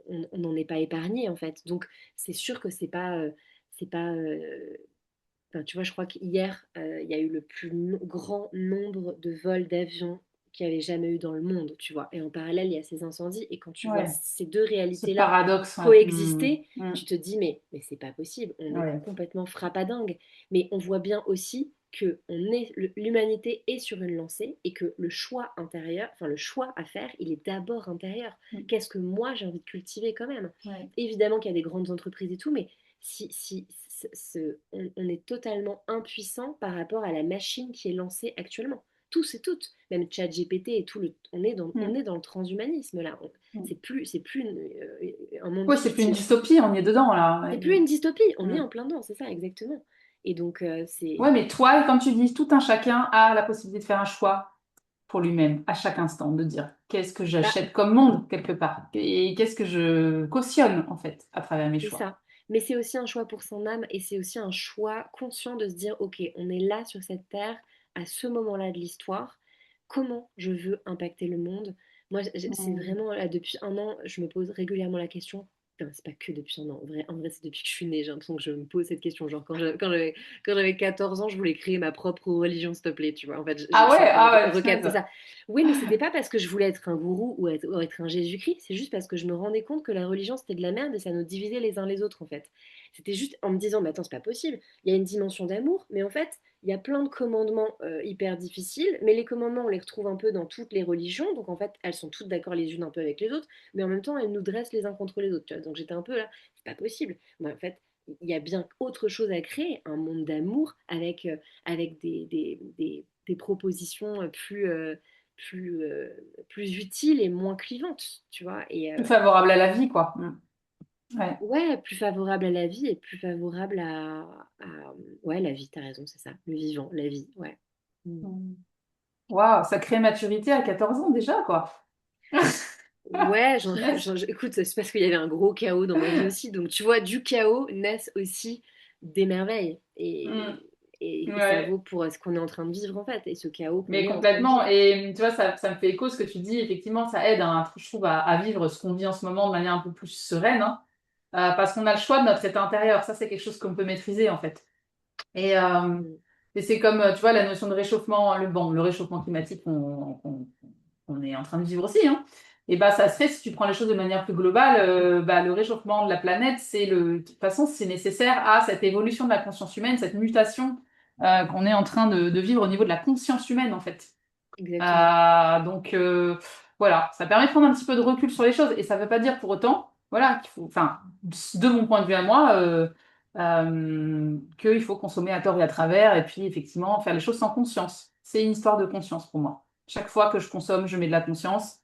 [SPEAKER 2] on n'en est pas épargné, en fait. Donc, c'est sûr que c'est pas enfin, tu vois, je crois qu'hier, il y a eu le plus grand nombre de vols d'avions qu'il y avait jamais eu dans le monde, tu vois. Et en parallèle, il y a ces incendies. Et quand tu vois
[SPEAKER 1] Ouais,
[SPEAKER 2] ces deux
[SPEAKER 1] ce
[SPEAKER 2] réalités-là
[SPEAKER 1] paradoxe, ouais. Mm.
[SPEAKER 2] coexister,
[SPEAKER 1] Mm.
[SPEAKER 2] tu te dis, mais c'est pas possible. On est
[SPEAKER 1] Ouais.
[SPEAKER 2] complètement frappadingue. Mais on voit bien aussi que l'humanité est sur une lancée et que le choix intérieur, enfin le choix à faire, il est d'abord intérieur.
[SPEAKER 1] Mm.
[SPEAKER 2] Qu'est-ce que moi j'ai envie de cultiver quand même?
[SPEAKER 1] Ouais.
[SPEAKER 2] Évidemment qu'il y a des grandes entreprises et tout, mais on est totalement impuissant par rapport à la machine qui est lancée actuellement. Tous et toutes, même ChatGPT et tout, on
[SPEAKER 1] Mm.
[SPEAKER 2] est dans le transhumanisme là.
[SPEAKER 1] Mm.
[SPEAKER 2] C'est plus un monde
[SPEAKER 1] Ouais, c'est plus une
[SPEAKER 2] fictif.
[SPEAKER 1] dystopie, on y est dedans là.
[SPEAKER 2] C'est
[SPEAKER 1] Ouais.
[SPEAKER 2] plus une dystopie, on est
[SPEAKER 1] Mm.
[SPEAKER 2] en plein dedans, c'est ça exactement. Et donc
[SPEAKER 1] Ouais,
[SPEAKER 2] c'est
[SPEAKER 1] mais toi, comme tu dis, tout un chacun a la possibilité de faire un choix pour lui-même à chaque instant, de dire qu'est-ce que
[SPEAKER 2] bah,
[SPEAKER 1] j'achète comme monde quelque part et qu'est-ce que je cautionne en fait à travers mes
[SPEAKER 2] c'est
[SPEAKER 1] choix.
[SPEAKER 2] ça. Mais c'est aussi un choix pour son âme et c'est aussi un choix conscient de se dire, ok, on est là sur cette terre à ce moment-là de l'histoire. Comment je veux impacter le monde? Moi, c'est
[SPEAKER 1] Mm.
[SPEAKER 2] vraiment là, depuis un an, je me pose régulièrement la question. Enfin, c'est pas que depuis un an, en vrai c'est depuis que je suis née, j'ai l'impression que je me pose cette question. Genre, quand j'avais 14 ans, je voulais créer ma propre religion, s'il te plaît, tu vois. En fait,
[SPEAKER 1] Ah
[SPEAKER 2] je suis en
[SPEAKER 1] ouais,
[SPEAKER 2] train de
[SPEAKER 1] ah ouais,
[SPEAKER 2] recapter
[SPEAKER 1] punaise.
[SPEAKER 2] ça. Oui, mais c'était pas parce que je voulais être un gourou ou être un Jésus-Christ, c'est juste parce que je me rendais compte que la religion c'était de la merde et ça nous divisait les uns les autres en fait. C'était juste en me disant, mais attends, c'est pas possible, il y a une dimension d'amour, mais en fait, il y a plein de commandements hyper difficiles, mais les commandements on les retrouve un peu dans toutes les religions, donc en fait elles sont toutes d'accord les unes un peu avec les autres, mais en même temps elles nous dressent les uns contre les autres, tu vois. Donc j'étais un peu là, c'est pas possible. Mais en fait, il y a bien autre chose à créer, un monde d'amour avec des propositions plus utiles et moins clivantes, tu vois.
[SPEAKER 1] Plus favorable à la vie, quoi. Ouais.
[SPEAKER 2] Ouais, plus favorable à la vie et plus favorable ouais, la vie, t'as raison, c'est ça. Le vivant, la vie, ouais. Mm.
[SPEAKER 1] Mm. Waouh, sacrée maturité à 14 ans déjà, quoi.
[SPEAKER 2] Ouais,
[SPEAKER 1] Punaise.
[SPEAKER 2] écoute, c'est parce qu'il y avait un gros chaos dans ma vie aussi. Donc, tu vois, du chaos naissent aussi des merveilles.
[SPEAKER 1] Mm.
[SPEAKER 2] Et ça
[SPEAKER 1] Ouais.
[SPEAKER 2] vaut pour ce qu'on est en train de vivre, en fait. Et ce chaos qu'on
[SPEAKER 1] Mais
[SPEAKER 2] est en train de
[SPEAKER 1] complètement.
[SPEAKER 2] vivre.
[SPEAKER 1] Et tu vois, ça me fait écho ce que tu dis. Effectivement, ça aide, hein, je trouve, à vivre ce qu'on vit en ce moment de manière un peu plus sereine, hein. Parce qu'on a le choix de notre état intérieur. Ça, c'est quelque chose qu'on peut maîtriser, en fait. Et, euh,
[SPEAKER 2] Mm.
[SPEAKER 1] et c'est comme, tu vois, la notion de réchauffement, le réchauffement climatique qu'on est en train de vivre aussi, hein. Et bah, ça se fait si tu prends les choses de manière plus globale. Bah, le réchauffement de la planète, de toute façon, c'est nécessaire à cette évolution de la conscience humaine, cette mutation qu'on est en train de vivre au niveau de la conscience humaine, en fait.
[SPEAKER 2] Exactement.
[SPEAKER 1] Donc voilà, ça permet de prendre un petit peu de recul sur les choses et ça ne veut pas dire pour autant, voilà, qu'il faut, enfin, de mon point de vue à moi, qu'il faut consommer à tort et à travers et puis effectivement faire les choses sans conscience. C'est une histoire de conscience pour moi. Chaque fois que je consomme, je mets de la conscience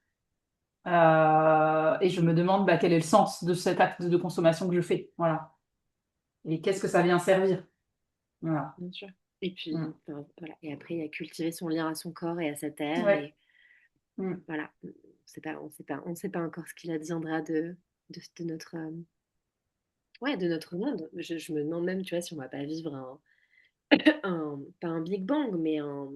[SPEAKER 1] et je me demande bah, quel est le sens de cet acte de consommation que je fais. Voilà. Et qu'est-ce que ça vient servir. Voilà.
[SPEAKER 2] Bien sûr. Et
[SPEAKER 1] Mm.
[SPEAKER 2] puis, enfin, voilà. Et après, il y a cultiver son lien à son corps et à sa terre.
[SPEAKER 1] Ouais.
[SPEAKER 2] Et
[SPEAKER 1] Mm.
[SPEAKER 2] voilà. On sait pas encore ce qu'il adviendra de notre, ouais, de notre monde. Je me demande même, tu vois, si on va pas vivre pas un Big Bang, mais un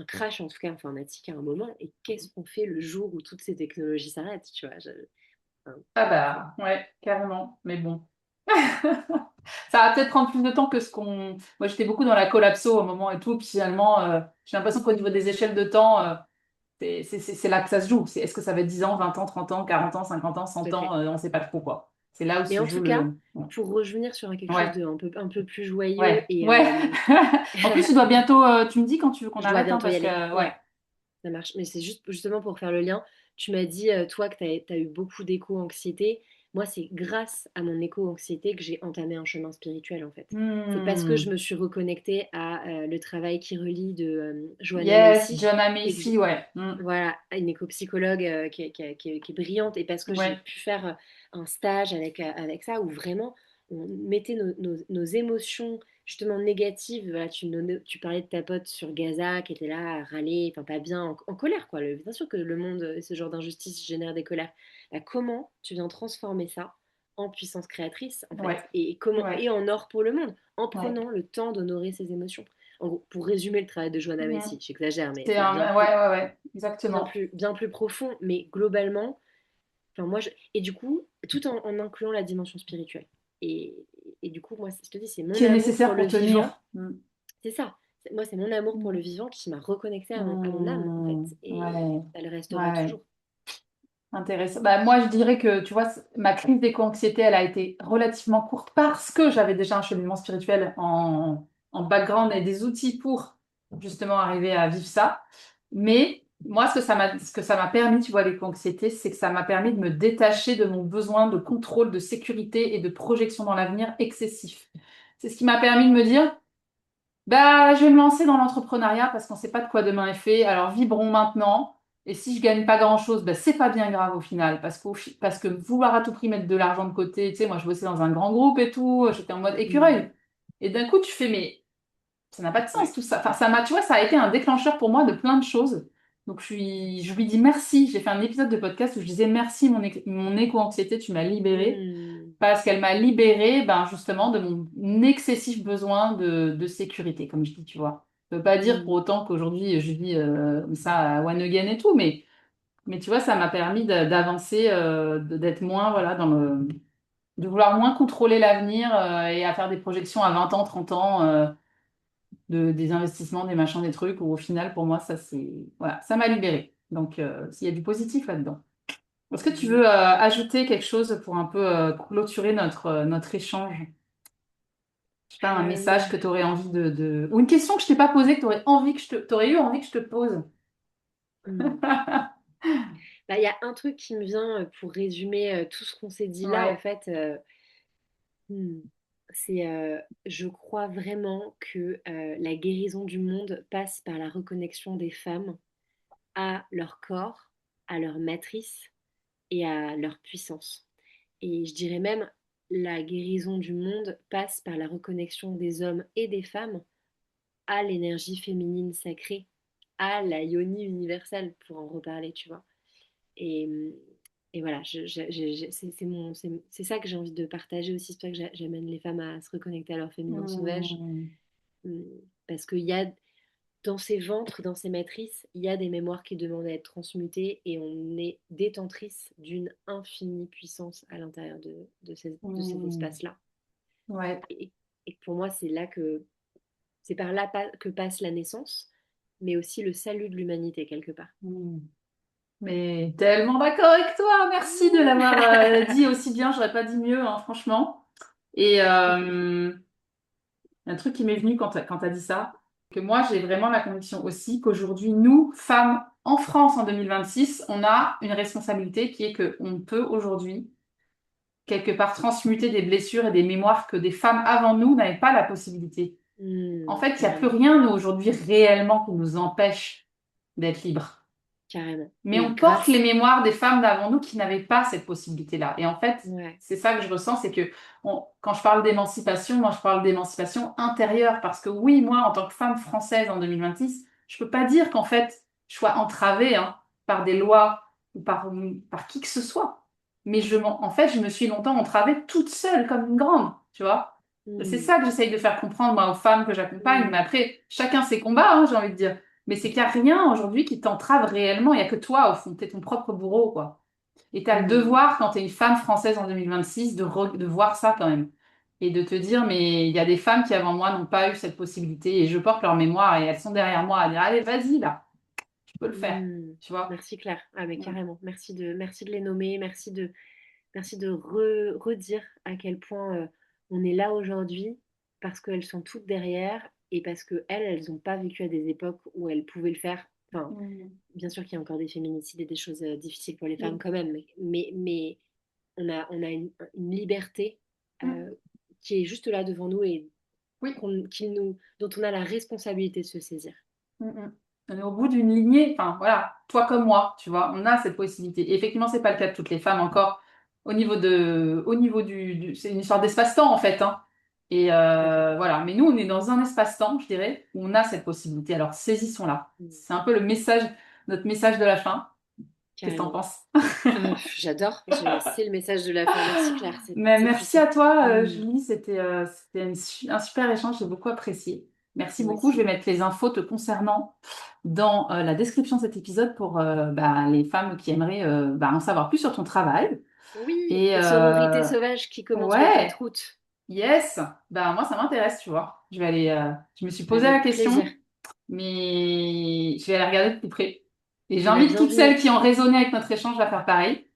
[SPEAKER 2] crash, en tout cas informatique à un moment. Et qu'est-ce qu'on fait le jour où toutes ces technologies s'arrêtent, tu vois? Enfin,
[SPEAKER 1] Ah bah ouais, carrément. Mais bon. Ça va peut-être prendre plus de temps que ce qu'on. Moi, j'étais beaucoup dans la collapso au moment et tout. Puis finalement, j'ai l'impression qu'au niveau des échelles de temps, c'est là que ça se joue. Est-ce que ça va être 10 ans, 20 ans, 30 ans, 40 ans, 50 ans,
[SPEAKER 2] tout
[SPEAKER 1] 100
[SPEAKER 2] à
[SPEAKER 1] ans,
[SPEAKER 2] fait.
[SPEAKER 1] on ne sait pas trop quoi. C'est là où
[SPEAKER 2] Mais
[SPEAKER 1] se
[SPEAKER 2] en
[SPEAKER 1] joue
[SPEAKER 2] tout cas,
[SPEAKER 1] le.
[SPEAKER 2] pour revenir sur quelque chose
[SPEAKER 1] Ouais,
[SPEAKER 2] de un peu plus joyeux
[SPEAKER 1] ouais, ouais. En plus, tu dois bientôt. Tu me dis quand tu veux qu'on
[SPEAKER 2] je dois
[SPEAKER 1] arrête, hein,
[SPEAKER 2] bientôt y
[SPEAKER 1] parce
[SPEAKER 2] aller.
[SPEAKER 1] que. Ouais.
[SPEAKER 2] Ouais. Ça marche. Mais c'est juste justement pour faire le lien. Tu m'as dit, toi, que tu as eu beaucoup d'éco-anxiété. moi, c'est grâce à mon éco-anxiété que j'ai entamé un chemin spirituel, en fait. C'est parce que je
[SPEAKER 1] Hmm.
[SPEAKER 2] me suis reconnectée à le travail qui relie de Joanna
[SPEAKER 1] Yes,
[SPEAKER 2] Macy
[SPEAKER 1] John
[SPEAKER 2] et que
[SPEAKER 1] Macy, ouais. Hmm.
[SPEAKER 2] voilà, une éco-psychologue qui est brillante et parce que j'ai
[SPEAKER 1] Ouais,
[SPEAKER 2] pu faire un stage avec ça où vraiment on mettait nos émotions justement négatives. Voilà, tu parlais de ta pote sur Gaza qui était là à râler, enfin pas bien, en colère quoi. Bien sûr que le monde et ce genre d'injustice génère des colères. Bah, comment tu viens transformer ça en puissance créatrice en fait
[SPEAKER 1] ouais,
[SPEAKER 2] et
[SPEAKER 1] ouais,
[SPEAKER 2] en or pour le monde en
[SPEAKER 1] ouais.
[SPEAKER 2] prenant le temps d'honorer ses émotions. En gros, pour résumer le travail de Joanna
[SPEAKER 1] Hmm.
[SPEAKER 2] Macy, j'exagère, mais
[SPEAKER 1] C'est
[SPEAKER 2] c'est
[SPEAKER 1] un... Ouais, ouais, ouais, exactement.
[SPEAKER 2] bien plus profond, mais globalement, enfin moi, et du coup, tout en incluant la dimension spirituelle. Et, et du coup, moi, je te dis, c'est mon
[SPEAKER 1] Qui est
[SPEAKER 2] amour pour
[SPEAKER 1] nécessaire
[SPEAKER 2] le
[SPEAKER 1] pour
[SPEAKER 2] vivant.
[SPEAKER 1] tenir. Hmm.
[SPEAKER 2] C'est ça. Moi, c'est mon amour pour le
[SPEAKER 1] Hmm.
[SPEAKER 2] vivant qui m'a reconnecté à mon âme, en fait.
[SPEAKER 1] Hmm.
[SPEAKER 2] Et
[SPEAKER 1] Ouais,
[SPEAKER 2] elle restera
[SPEAKER 1] ouais.
[SPEAKER 2] toujours.
[SPEAKER 1] Intéressant. Bah, moi, je dirais que, tu vois, ma crise d'éco-anxiété, elle a été relativement courte parce que j'avais déjà un cheminement spirituel en background et des outils pour justement arriver à vivre ça. Mais moi, ce que ça m'a permis, tu vois, l'éco-anxiété, c'est que ça m'a permis de me détacher de mon besoin de contrôle, de sécurité et de projection dans l'avenir excessif. C'est ce qui m'a permis de me dire, bah, je vais me lancer dans l'entrepreneuriat parce qu'on ne sait pas de quoi demain est fait. Alors, vibrons maintenant. Et si je gagne pas grand-chose, bah, c'est pas bien grave au final. Parce que vouloir à tout prix mettre de l'argent de côté, tu sais, moi, je bossais dans un grand groupe et tout, j'étais en mode
[SPEAKER 2] Mm.
[SPEAKER 1] écureuil. Et d'un coup, tu fais, mais ça n'a pas de sens
[SPEAKER 2] Ouais.
[SPEAKER 1] tout ça. Enfin, tu vois, ça a été un déclencheur pour moi de plein de choses. Donc, je lui dis merci. J'ai fait un épisode de podcast où je disais merci, mon éco-anxiété, tu m'as libérée
[SPEAKER 2] Mm.
[SPEAKER 1] parce qu'elle m'a libérée ben, justement de mon excessif besoin de sécurité, comme je dis, tu vois. Ça veut pas dire pour
[SPEAKER 2] Mm.
[SPEAKER 1] autant qu'aujourd'hui je vis comme ça à one again et tout, mais tu vois, ça m'a permis d'avancer, d'être moins, voilà, de vouloir moins contrôler l'avenir et à faire des projections à 20 ans, 30 ans, des investissements, des machins, des trucs, où au final, pour moi, ça, voilà, ça m'a libérée. Donc, s'il y a du positif là-dedans. Est-ce que tu
[SPEAKER 2] Mm.
[SPEAKER 1] veux ajouter quelque chose pour un peu clôturer notre échange? Je sais pas, un message
[SPEAKER 2] Euh,
[SPEAKER 1] que tu aurais envie ou une question que je t'ai pas posée, que tu aurais envie t'aurais eu envie que je te pose.
[SPEAKER 2] mm. Bah, il y a un truc qui me vient pour résumer tout ce qu'on s'est dit là, en
[SPEAKER 1] Ouais.
[SPEAKER 2] fait. Hmm. C'est, je crois vraiment que la guérison du monde passe par la reconnexion des femmes à leur corps, à leur matrice et à leur puissance. Et je dirais même la guérison du monde passe par la reconnexion des hommes et des femmes à l'énergie féminine sacrée, à la yoni universelle, pour en reparler, tu vois. Et, et voilà, c'est ça que j'ai envie de partager aussi. C'est pour ça que j'amène les femmes à se reconnecter à leur féminin sauvage.
[SPEAKER 1] Hmm.
[SPEAKER 2] Hum, Parce qu'il y a dans ces ventres, dans ces matrices, il y a des mémoires qui demandent à être transmutées et on est détentrice d'une infinie puissance à l'intérieur de ces
[SPEAKER 1] Hmm.
[SPEAKER 2] espaces-là.
[SPEAKER 1] Ouais.
[SPEAKER 2] Et, et pour moi, c'est par là que passe la naissance, mais aussi le salut de l'humanité quelque part.
[SPEAKER 1] Hmm. Mais tellement d'accord avec toi. Merci de l'avoir dit aussi bien. J'aurais pas dit mieux, hein, franchement. Et un truc qui m'est venu quand t'as dit ça, que moi j'ai vraiment la conviction aussi qu'aujourd'hui, nous, femmes en France en 2026, on a une responsabilité qui est que on peut aujourd'hui quelque part transmuter des blessures et des mémoires que des femmes avant nous n'avaient pas la possibilité. En fait, il n'y a plus
[SPEAKER 2] Carrément,
[SPEAKER 1] rien, nous, aujourd'hui, réellement qui nous empêche d'être libres.
[SPEAKER 2] carrément.
[SPEAKER 1] Mais
[SPEAKER 2] Et
[SPEAKER 1] on porte les
[SPEAKER 2] grâce,
[SPEAKER 1] mémoires des femmes d'avant nous qui n'avaient pas cette possibilité-là. Et en fait,
[SPEAKER 2] ouais.
[SPEAKER 1] c'est ça que je ressens, c'est que quand je parle d'émancipation, moi, je parle d'émancipation intérieure. Parce que oui, moi, en tant que femme française en 2026, je peux pas dire qu'en fait, je sois entravée hein, par des lois ou par qui que ce soit. Mais en fait, je me suis longtemps entravée toute seule, comme une grande, tu vois. C'est
[SPEAKER 2] Mm,
[SPEAKER 1] ça que j'essaye de faire comprendre, moi, aux femmes que j'accompagne. Mais
[SPEAKER 2] mm,
[SPEAKER 1] après, chacun ses combats, hein, j'ai envie de dire. Mais c'est qu'il n'y a rien aujourd'hui qui t'entrave réellement. Il n'y a que toi, au fond. T'es ton propre bourreau, quoi. Et t'as le
[SPEAKER 2] mm,
[SPEAKER 1] devoir, quand t'es une femme française en 2026, de voir ça quand même. Et de te dire, mais il y a des femmes qui avant moi n'ont pas eu cette possibilité. Et je porte leur mémoire et elles sont derrière moi à dire, allez, vas-y, là, tu peux le faire.
[SPEAKER 2] mm.
[SPEAKER 1] Tu vois?
[SPEAKER 2] Merci Claire. Ah mais
[SPEAKER 1] Mm.
[SPEAKER 2] carrément. Merci de les nommer. Merci de redire à quel point on est là aujourd'hui parce qu'elles sont toutes derrière et parce que elles n'ont pas vécu à des époques où elles pouvaient le faire. Enfin,
[SPEAKER 1] Mm.
[SPEAKER 2] bien sûr qu'il y a encore des féminicides et des choses difficiles pour les femmes
[SPEAKER 1] Oui.
[SPEAKER 2] quand même, mais on a une liberté
[SPEAKER 1] Mm.
[SPEAKER 2] euh, qui est juste là devant nous et
[SPEAKER 1] Oui.
[SPEAKER 2] dont on a la responsabilité de se saisir.
[SPEAKER 1] Mm, mm. On est au bout d'une lignée, enfin voilà, toi comme moi, tu vois, on a cette possibilité. Et effectivement, c'est pas le cas de toutes les femmes encore. Au niveau c'est une histoire d'espace-temps en fait, hein. Et
[SPEAKER 2] Tout à fait.
[SPEAKER 1] voilà, mais nous, on est dans un espace-temps, je dirais, où on a cette possibilité. Alors saisissons-la.
[SPEAKER 2] Mm.
[SPEAKER 1] C'est un peu le message, notre message de la fin. Qu'est-ce que t'en
[SPEAKER 2] Carrément.
[SPEAKER 1] penses?
[SPEAKER 2] J'adore. C'est le message de la fin. Merci Claire,
[SPEAKER 1] Mais
[SPEAKER 2] c'est
[SPEAKER 1] merci
[SPEAKER 2] puissant.
[SPEAKER 1] à toi,
[SPEAKER 2] Mm.
[SPEAKER 1] Julie. C'était un super échange. J'ai beaucoup apprécié. Merci
[SPEAKER 2] Moi
[SPEAKER 1] beaucoup. Je vais
[SPEAKER 2] aussi.
[SPEAKER 1] mettre les infos te concernant dans la description de cet épisode pour les femmes qui aimeraient en savoir plus sur ton travail.
[SPEAKER 2] Oui,
[SPEAKER 1] Et
[SPEAKER 2] pour Sororité Sauvage qui commence le 4
[SPEAKER 1] ouais,
[SPEAKER 2] août.
[SPEAKER 1] yes. Moi, ça m'intéresse, tu vois. Je me suis posé la
[SPEAKER 2] Avec plaisir.
[SPEAKER 1] question, mais je vais aller regarder de plus près. Et
[SPEAKER 2] Eh ben,
[SPEAKER 1] j'invite toutes celles
[SPEAKER 2] bienvenue.
[SPEAKER 1] qui ont résonné avec notre échange à faire pareil.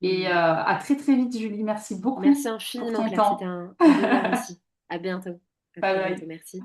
[SPEAKER 1] Et
[SPEAKER 2] Mm.
[SPEAKER 1] à très très vite, Julie. Merci
[SPEAKER 2] Merci
[SPEAKER 1] beaucoup pour
[SPEAKER 2] infiniment
[SPEAKER 1] ton
[SPEAKER 2] Claire, c'était
[SPEAKER 1] temps.
[SPEAKER 2] un bonheur aussi. À bientôt. À
[SPEAKER 1] Bye
[SPEAKER 2] très
[SPEAKER 1] bye.
[SPEAKER 2] bientôt. Merci.